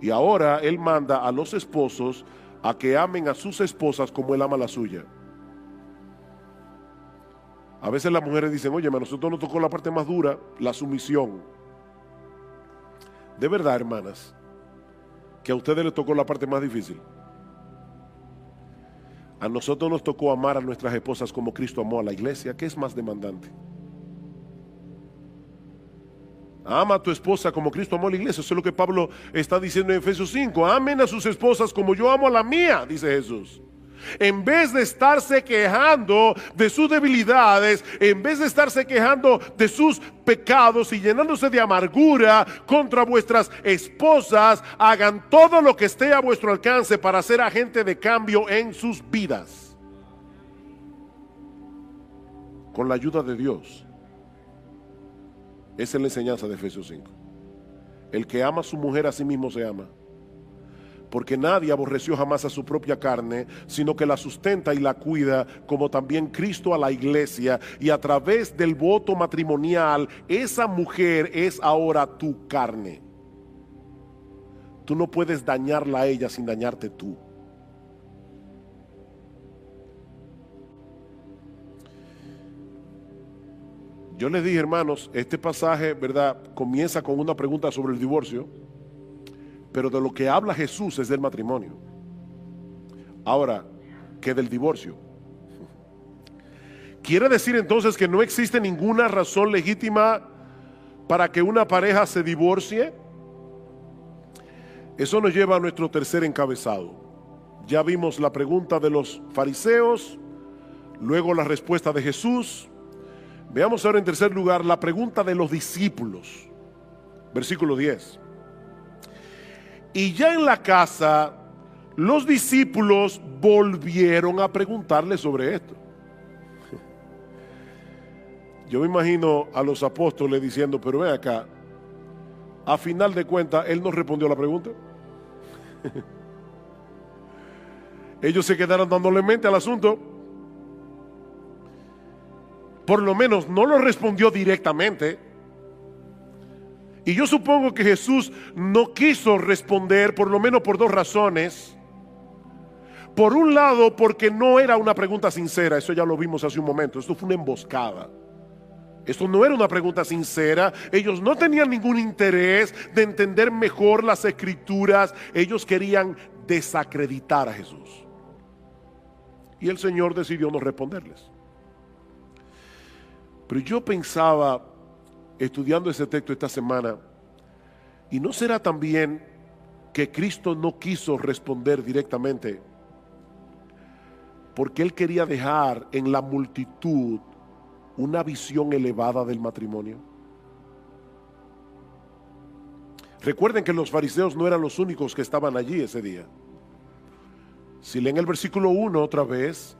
Y ahora Él manda a los esposos a que amen a sus esposas como Él ama a la suya. A veces las mujeres dicen, oye, a nosotros nos tocó la parte más dura, la sumisión. De verdad, hermanas, que a ustedes les tocó la parte más difícil. A nosotros nos tocó amar a nuestras esposas como Cristo amó a la iglesia. ¿Qué es más demandante? Ama a tu esposa como Cristo amó a la iglesia. Eso es lo que Pablo está diciendo en Efesios 5. Amen a sus esposas como yo amo a la mía, dice Jesús. En vez de estarse quejando de sus debilidades, en vez de estarse quejando de sus pecados y llenándose de amargura contra vuestras esposas, hagan todo lo que esté a vuestro alcance para ser agente de cambio en sus vidas. Con la ayuda de Dios. Esa es la enseñanza de Efesios 5. El que ama a su mujer a sí mismo se ama. Porque nadie aborreció jamás a su propia carne, sino que la sustenta y la cuida, como también Cristo a la iglesia. Y a través del voto matrimonial, esa mujer es ahora tu carne. Tú no puedes dañarla a ella sin dañarte tú. Yo les dije, hermanos, este pasaje, ¿verdad?, comienza con una pregunta sobre el divorcio. Pero de lo que habla Jesús es del matrimonio. Ahora, ¿qué del divorcio? ¿Quiere decir entonces que no existe ninguna razón legítima para que una pareja se divorcie? Eso nos lleva a nuestro tercer encabezado. Ya vimos la pregunta de los fariseos, luego la respuesta de Jesús. Veamos ahora en tercer lugar la pregunta de los discípulos. Versículo 10. Y ya en la casa, los discípulos volvieron a preguntarle sobre esto. Yo me imagino a los apóstoles diciendo, pero ven acá, a final de cuentas, Él no respondió a la pregunta. Ellos se quedaron dándole mente al asunto. Por lo menos no lo respondió directamente. Y yo supongo que Jesús no quiso responder, por lo menos por dos razones. Por un lado, porque no era una pregunta sincera, eso ya lo vimos hace un momento, esto fue una emboscada. Esto no era una pregunta sincera, ellos no tenían ningún interés de entender mejor las escrituras, ellos querían desacreditar a Jesús. Y el Señor decidió no responderles. Pero yo pensaba, estudiando ese texto esta semana, ¿y no será también que Cristo no quiso responder directamente porque Él quería dejar en la multitud una visión elevada del matrimonio? Recuerden que los fariseos no eran los únicos que estaban allí ese día. Si leen el versículo 1 otra vez,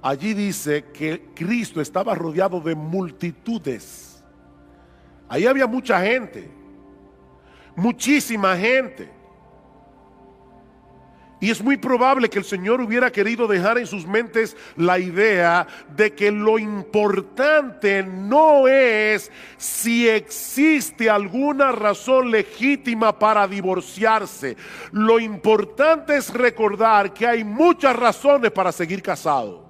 allí dice que Cristo estaba rodeado de multitudes. Ahí había mucha gente, muchísima gente. Y es muy probable que el Señor hubiera querido dejar en sus mentes la idea de que lo importante no es si existe alguna razón legítima para divorciarse. Lo importante es recordar que hay muchas razones para seguir casado.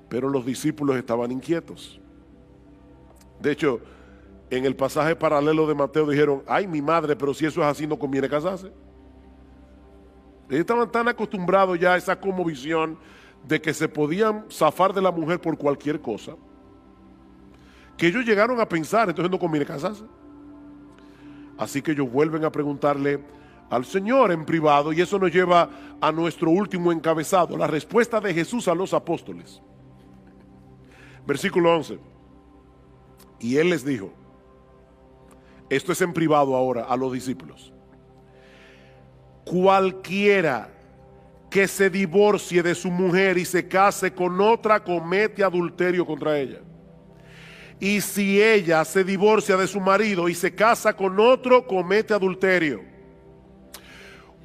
Pero los discípulos estaban inquietos. De hecho, en el pasaje paralelo de Mateo dijeron, ay mi madre, pero si eso es así no conviene casarse. Ellos estaban tan acostumbrados ya a esa cosmovisión de que se podían zafar de la mujer por cualquier cosa, que ellos llegaron a pensar, entonces no conviene casarse. Así que ellos vuelven a preguntarle al Señor en privado, y eso nos lleva a nuestro último encabezado, la respuesta de Jesús a los apóstoles. Versículo 11. Y Él les dijo, esto es en privado ahora a los discípulos, cualquiera que se divorcie de su mujer y se case con otra comete adulterio contra ella. Y si ella se divorcia de su marido y se casa con otro, comete adulterio.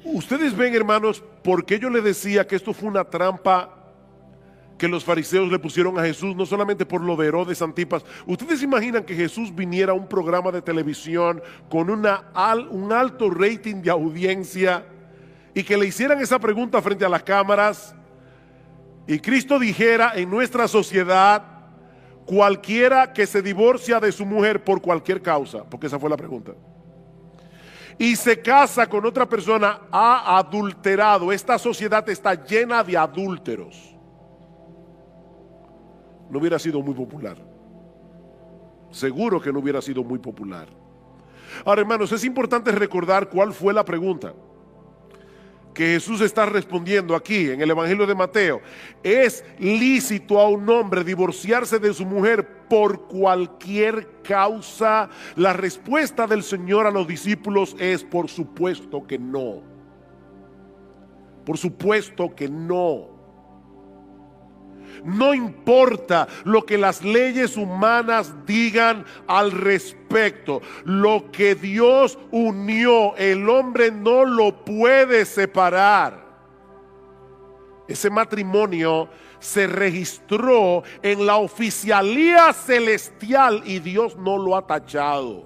Ustedes ven, hermanos, por qué yo les decía que esto fue una trampa que los fariseos le pusieron a Jesús, no solamente por lo de Herodes Antipas. Ustedes imaginan que Jesús viniera a un programa de televisión con un alto rating de audiencia y que le hicieran esa pregunta frente a las cámaras y Cristo dijera en nuestra sociedad, cualquiera que se divorcia de su mujer por cualquier causa, porque esa fue la pregunta, y se casa con otra persona, ha adulterado? Esta sociedad está llena de adúlteros. No hubiera sido muy popular. Seguro que no hubiera sido muy popular. Ahora, hermanos, es importante recordar cuál fue la pregunta que Jesús está respondiendo aquí en el Evangelio de Mateo. ¿Es lícito a un hombre divorciarse de su mujer por cualquier causa? La respuesta del Señor a los discípulos es: por supuesto que no. Por supuesto que no. No importa lo que las leyes humanas digan al respecto. Lo que Dios unió, el hombre no lo puede separar. Ese matrimonio se registró en la oficialía celestial y Dios no lo ha tachado.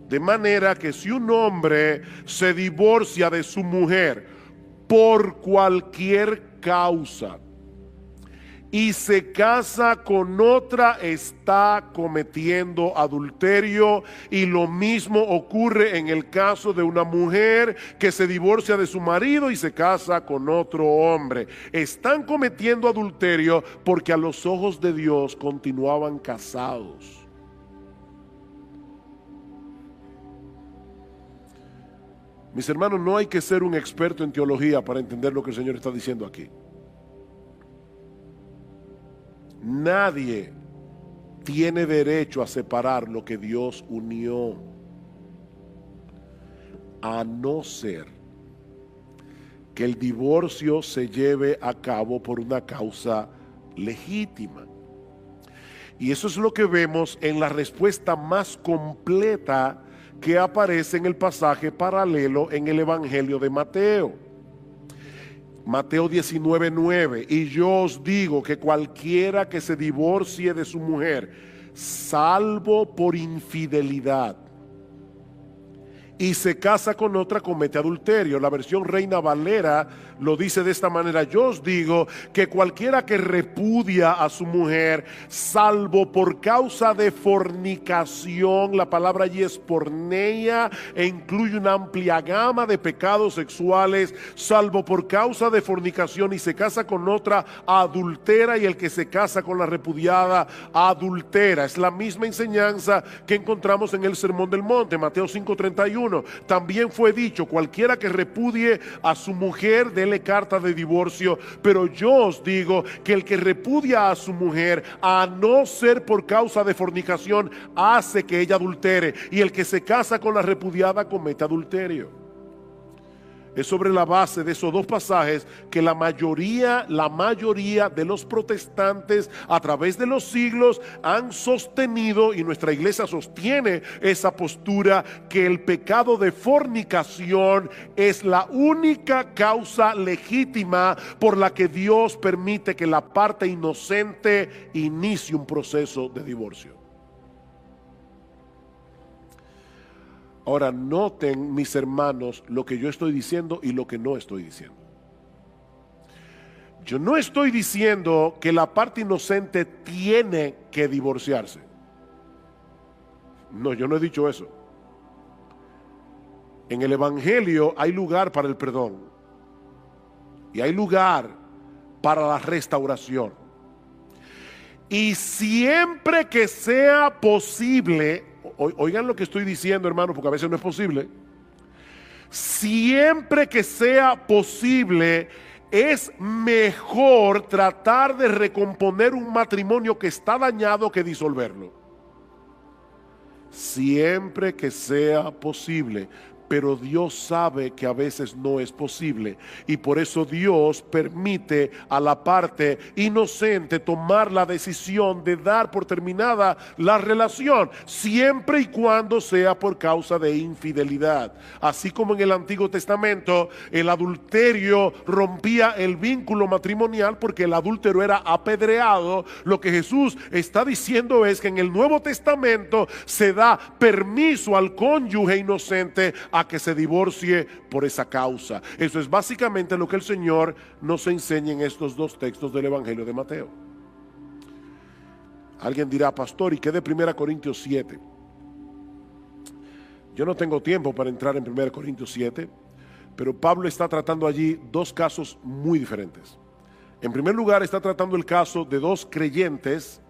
De manera que si un hombre se divorcia de su mujer por cualquier causa y se casa con otra, está cometiendo adulterio. Y lo mismo ocurre en el caso de una mujer que se divorcia de su marido y se casa con otro hombre. Están cometiendo adulterio porque a los ojos de Dios continuaban casados. Mis hermanos, no hay que ser un experto en teología para entender lo que el Señor está diciendo aquí. Nadie tiene derecho a separar lo que Dios unió, a no ser que el divorcio se lleve a cabo por una causa legítima. Y eso es lo que vemos en la respuesta más completa que aparece en el pasaje paralelo en el Evangelio de Mateo. Mateo 19:9. Y yo os digo que cualquiera que se divorcie de su mujer, salvo por infidelidad, y se casa con otra, comete adulterio. La versión Reina Valera lo dice de esta manera: yo os digo que cualquiera que repudia a su mujer, salvo por causa de fornicación, la palabra allí es porneia e incluye una amplia gama de pecados sexuales, salvo por causa de fornicación y se casa con otra, adultera, y el que se casa con la repudiada, adultera. Es la misma enseñanza que encontramos en el Sermón del Monte, Mateo 5:31. También fue dicho: cualquiera que repudie a su mujer, dele carta de divorcio. Pero yo os digo que el que repudia a su mujer, a no ser por causa de fornicación, hace que ella adultere, y el que se casa con la repudiada comete adulterio. Es sobre la base de esos dos pasajes que la mayoría de los protestantes a través de los siglos han sostenido, y nuestra iglesia sostiene esa postura, que el pecado de fornicación es la única causa legítima por la que Dios permite que la parte inocente inicie un proceso de divorcio. Ahora, noten, mis hermanos, lo que yo estoy diciendo y lo que no estoy diciendo. Yo no estoy diciendo que la parte inocente tiene que divorciarse. No, yo no he dicho eso. En el Evangelio hay lugar para el perdón y hay lugar para la restauración. Y siempre que sea posible, oigan lo que estoy diciendo, hermanos, porque a veces no es posible. Siempre que sea posible, es mejor tratar de recomponer un matrimonio que está dañado que disolverlo. Siempre que sea posible. Pero Dios sabe que a veces no es posible y por eso Dios permite a la parte inocente tomar la decisión de dar por terminada la relación, siempre y cuando sea por causa de infidelidad. Así como en el Antiguo Testamento el adulterio rompía el vínculo matrimonial porque el adúltero era apedreado, lo que Jesús está diciendo es que en el Nuevo Testamento se da permiso al cónyuge inocente a que se divorcie por esa causa. Eso es básicamente lo que el Señor nos enseña en estos dos textos del Evangelio de Mateo. Alguien dirá, pastor, ¿y qué de 1 Corintios 7? Yo no tengo tiempo para entrar en 1 Corintios 7, pero Pablo está tratando allí dos casos muy diferentes. En primer lugar, está tratando el caso de dos creyentes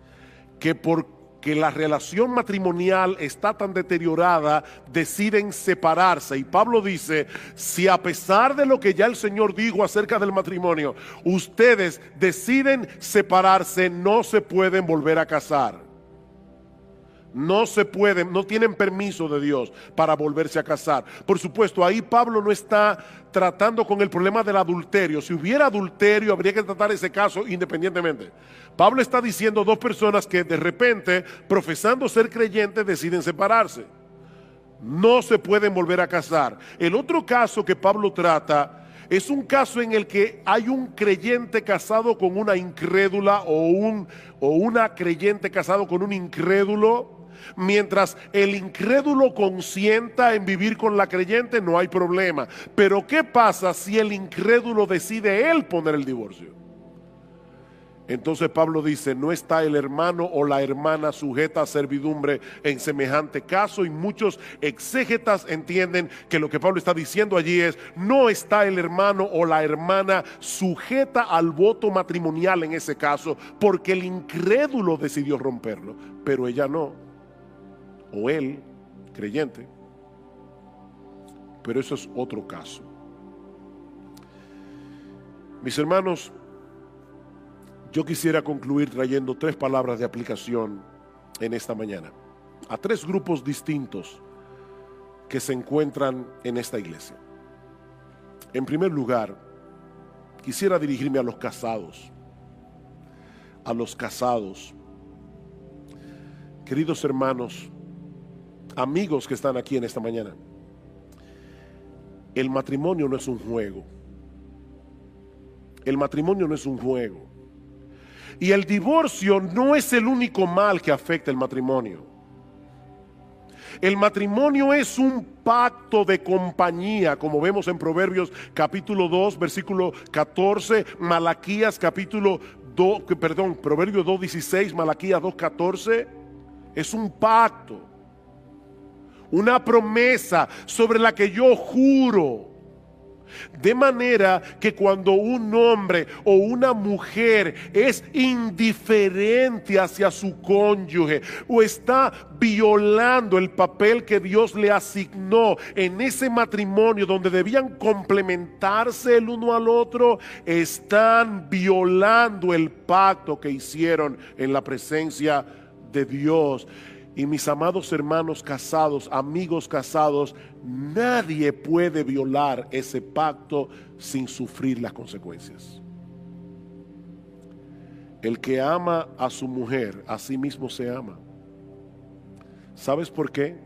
que porque la relación matrimonial está tan deteriorada, deciden separarse. Y Pablo dice, si a pesar de lo que ya el Señor dijo acerca del matrimonio, ustedes deciden separarse, no se pueden volver a casar. No se pueden, no tienen permiso de Dios para volverse a casar. Por supuesto, ahí Pablo no está tratando con el problema del adulterio. Si hubiera adulterio, habría que tratar ese caso independientemente. Pablo está diciendo dos personas que de repente, profesando ser creyentes, deciden separarse. No se pueden volver a casar. El otro caso que Pablo trata es un caso en el que hay un creyente casado con una incrédula o una creyente casado con un incrédulo. Mientras el incrédulo consienta en vivir con la creyente, no hay problema. Pero ¿qué pasa si el incrédulo decide él poner el divorcio? Entonces Pablo dice, no está el hermano o la hermana sujeta a servidumbre en semejante caso, y muchos exégetas entienden que lo que Pablo está diciendo allí es, no está el hermano o la hermana sujeta al voto matrimonial en ese caso, porque el incrédulo decidió romperlo, pero ella no, o él, creyente. Pero eso es otro caso. Mis hermanos, yo quisiera concluir trayendo tres palabras de aplicación en esta mañana a tres grupos distintos que se encuentran en esta iglesia. En primer lugar, quisiera dirigirme a los casados. A los casados. Queridos hermanos, amigos que están aquí en esta mañana, el matrimonio no es un juego. El matrimonio no es un juego. Y el divorcio no es el único mal que afecta el matrimonio. El matrimonio es un pacto de compañía, como vemos en Proverbios capítulo 2, versículo 14, Malaquías capítulo 2, Proverbios 2:16, Malaquías 2:14. Es un pacto, una promesa sobre la que yo juro. De manera que cuando un hombre o una mujer es indiferente hacia su cónyuge o está violando el papel que Dios le asignó en ese matrimonio donde debían complementarse el uno al otro, están violando el pacto que hicieron en la presencia de Dios. Y mis amados hermanos casados, amigos casados, nadie puede violar ese pacto sin sufrir las consecuencias. El que ama a su mujer, a sí mismo se ama. ¿Sabes por qué?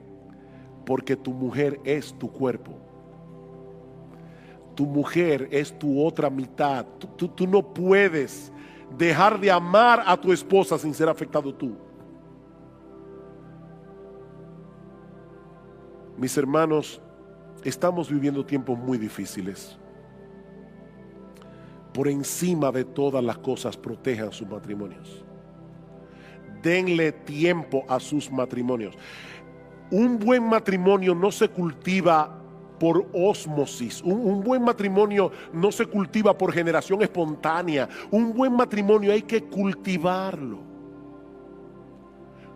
Porque tu mujer es tu cuerpo. Tu mujer es tu otra mitad. Tú no puedes dejar de amar a tu esposa sin ser afectado tú. Mis hermanos, estamos viviendo tiempos muy difíciles. por encima de todas las cosas, protejan sus matrimonios. Denle tiempo a sus matrimonios. Un buen matrimonio no se cultiva por ósmosis. Un buen matrimonio no se cultiva por generación espontánea. Un buen matrimonio hay que cultivarlo.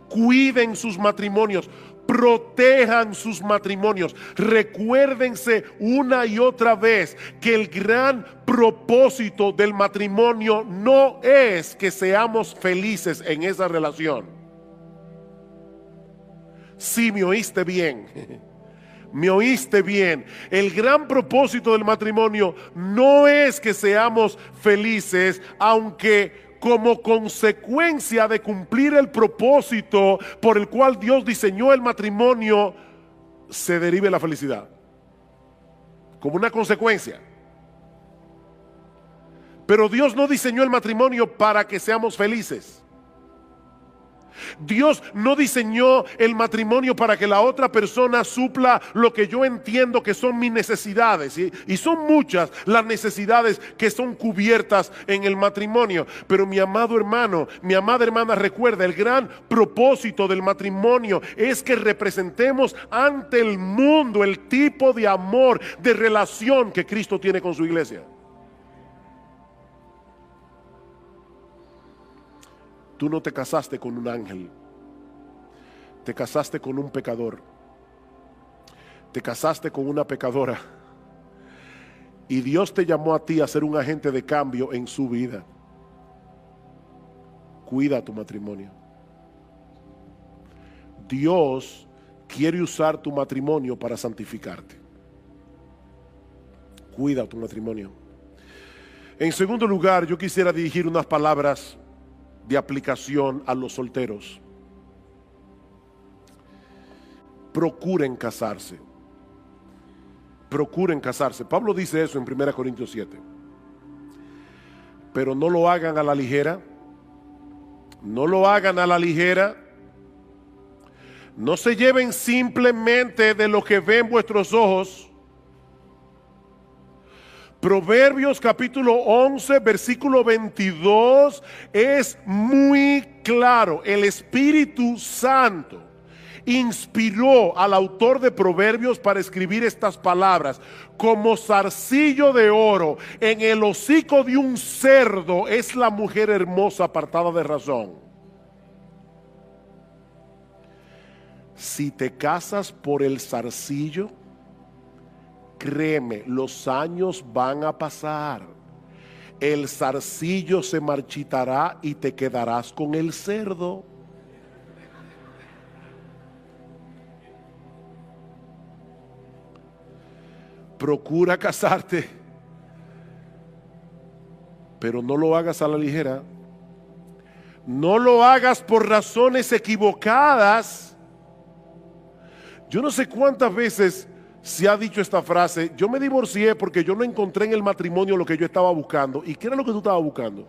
Cuiden sus matrimonios, protejan sus matrimonios. Recuérdense una y otra vez que el gran propósito del matrimonio no es que seamos felices en esa relación. Sí, me oíste bien. Me oíste bien. El gran propósito del matrimonio no es que seamos felices, aunque como consecuencia de cumplir el propósito por el cual Dios diseñó el matrimonio, se derive la felicidad. Como una consecuencia. Pero Dios no diseñó el matrimonio para que seamos felices. Dios no diseñó el matrimonio para que la otra persona supla lo que yo entiendo que son mis necesidades, y son muchas las necesidades que son cubiertas en el matrimonio. Pero mi amado hermano, mi amada hermana, recuerda, el gran propósito del matrimonio es que representemos ante el mundo el tipo de amor, de relación que Cristo tiene con su iglesia. Tú no te casaste con un ángel, te casaste con un pecador, te casaste con una pecadora, y Dios te llamó a ti a ser un agente de cambio en su vida. Cuida tu matrimonio. Dios quiere usar tu matrimonio para santificarte. Cuida tu matrimonio. En segundo lugar, yo quisiera dirigir unas palabras de aplicación a los solteros. Procuren casarse. Procuren casarse. Pablo dice eso en 1 Corintios 7. Pero no lo hagan a la ligera. No lo hagan a la ligera. No se lleven simplemente de lo que ven vuestros ojos. Proverbios capítulo 11, versículo 22 es muy claro. El Espíritu Santo inspiró al autor de Proverbios para escribir estas palabras. Como zarcillo de oro en el hocico de un cerdo es la mujer hermosa apartada de razón. Si te casas por el zarcillo, créeme, los años van a pasar. El zarcillo se marchitará y te quedarás con el cerdo. Procura casarte, pero no lo hagas a la ligera. No lo hagas por razones equivocadas. Yo no sé cuántas veces se ha dicho esta frase: yo me divorcié porque yo no encontré en el matrimonio lo que yo estaba buscando. ¿Y qué era lo que tú estabas buscando?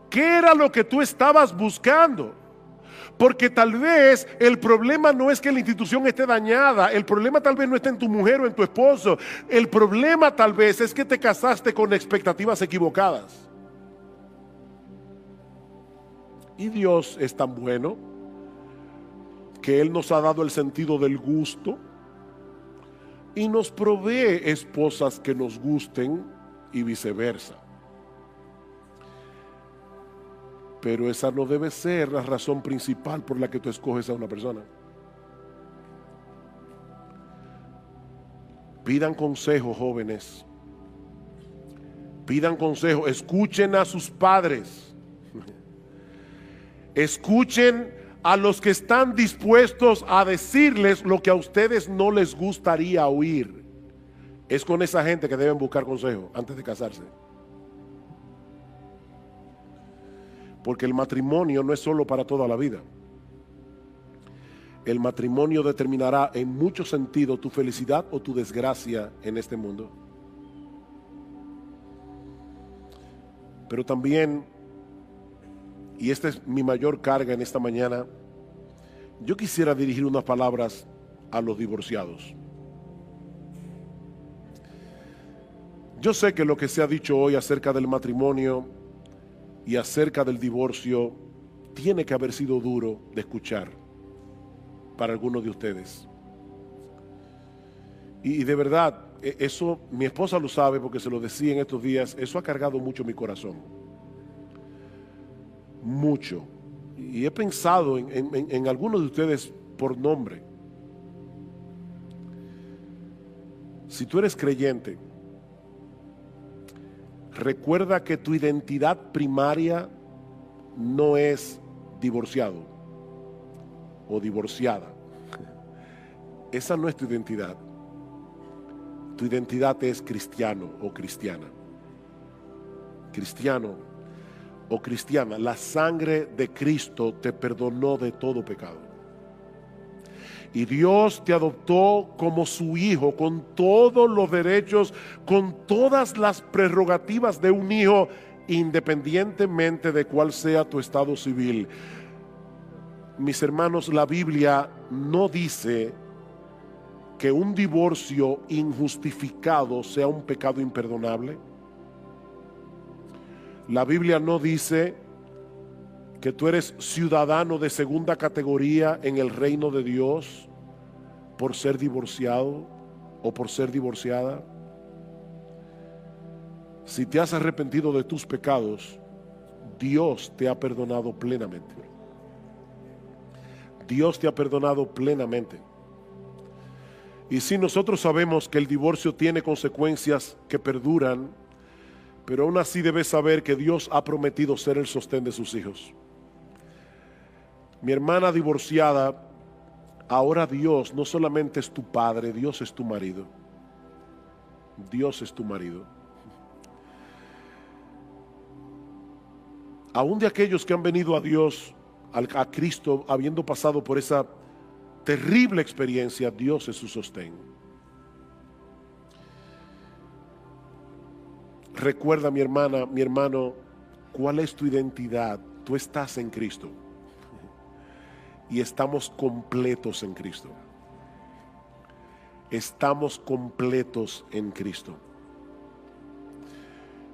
¿Qué era lo que tú estabas buscando? Porque tal vez el problema no es que la institución esté dañada. El problema tal vez no está en tu mujer o en tu esposo. El problema tal vez es que te casaste con expectativas equivocadas. Y Dios es tan bueno que Él nos ha dado el sentido del gusto y nos provee esposas que nos gusten y viceversa. Pero esa no debe ser la razón principal por la que tú escoges a una persona. Pidan consejo, jóvenes. Pidan consejo. Escuchen a sus padres. Escuchen a los que están dispuestos a decirles lo que a ustedes no les gustaría oír. Es con esa gente que deben buscar consejo antes de casarse. Porque el matrimonio no es solo para toda la vida. El matrimonio determinará en muchos sentidos tu felicidad o tu desgracia en este mundo. Pero también, y esta es mi mayor carga en esta mañana, yo quisiera dirigir unas palabras a los divorciados. Yo sé que lo que se ha dicho hoy acerca del matrimonio y acerca del divorcio tiene que haber sido duro de escuchar para algunos de ustedes. Y de verdad, eso mi esposa lo sabe porque se lo decía en estos días, eso ha cargado mucho mi corazón. Mucho. Y he pensado en algunos de ustedes por nombre. Si tú eres creyente, recuerda que tu identidad primaria no es divorciado o divorciada. Esa no es tu identidad. Tu identidad es cristiano o cristiana. Cristiano o cristiana. La sangre de Cristo te perdonó de todo pecado. Y Dios te adoptó como su hijo, con todos los derechos, con todas las prerrogativas de un hijo, independientemente de cuál sea tu estado civil. Mis hermanos, la Biblia no dice que un divorcio injustificado sea un pecado imperdonable. La Biblia no dice que tú eres ciudadano de segunda categoría en el reino de Dios por ser divorciado o por ser divorciada. Si te has arrepentido de tus pecados, Dios te ha perdonado plenamente. Dios te ha perdonado plenamente. Y sí, nosotros sabemos que el divorcio tiene consecuencias que perduran, pero aún así debes saber que Dios ha prometido ser el sostén de sus hijos. Mi hermana divorciada, ahora Dios no solamente es tu padre, Dios es tu marido. Dios es tu marido. Aún de aquellos que han venido a Dios, a Cristo, habiendo pasado por esa terrible experiencia, Dios es su sostén. Recuerda, mi hermana, mi hermano, cuál es tu identidad. Tú estás en Cristo. Y estamos completos en Cristo. Estamos completos en Cristo.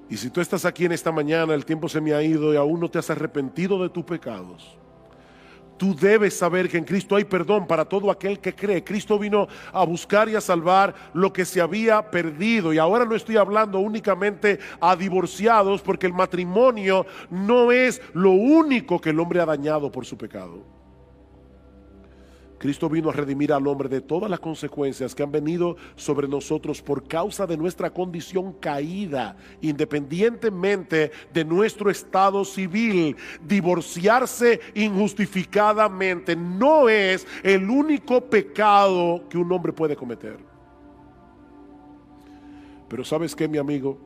Y si tú estás aquí en esta mañana, el tiempo se me ha ido y aún no te has arrepentido de tus pecados, tú debes saber que en Cristo hay perdón para todo aquel que cree. Cristo vino a buscar y a salvar lo que se había perdido. Y ahora no estoy hablando únicamente a divorciados, porque el matrimonio no es lo único que el hombre ha dañado por su pecado. Cristo vino a redimir al hombre de todas las consecuencias que han venido sobre nosotros por causa de nuestra condición caída, independientemente de nuestro estado civil. Divorciarse injustificadamente no es el único pecado que un hombre puede cometer. Pero ¿sabes qué, mi amigo?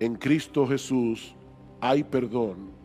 En Cristo Jesús hay perdón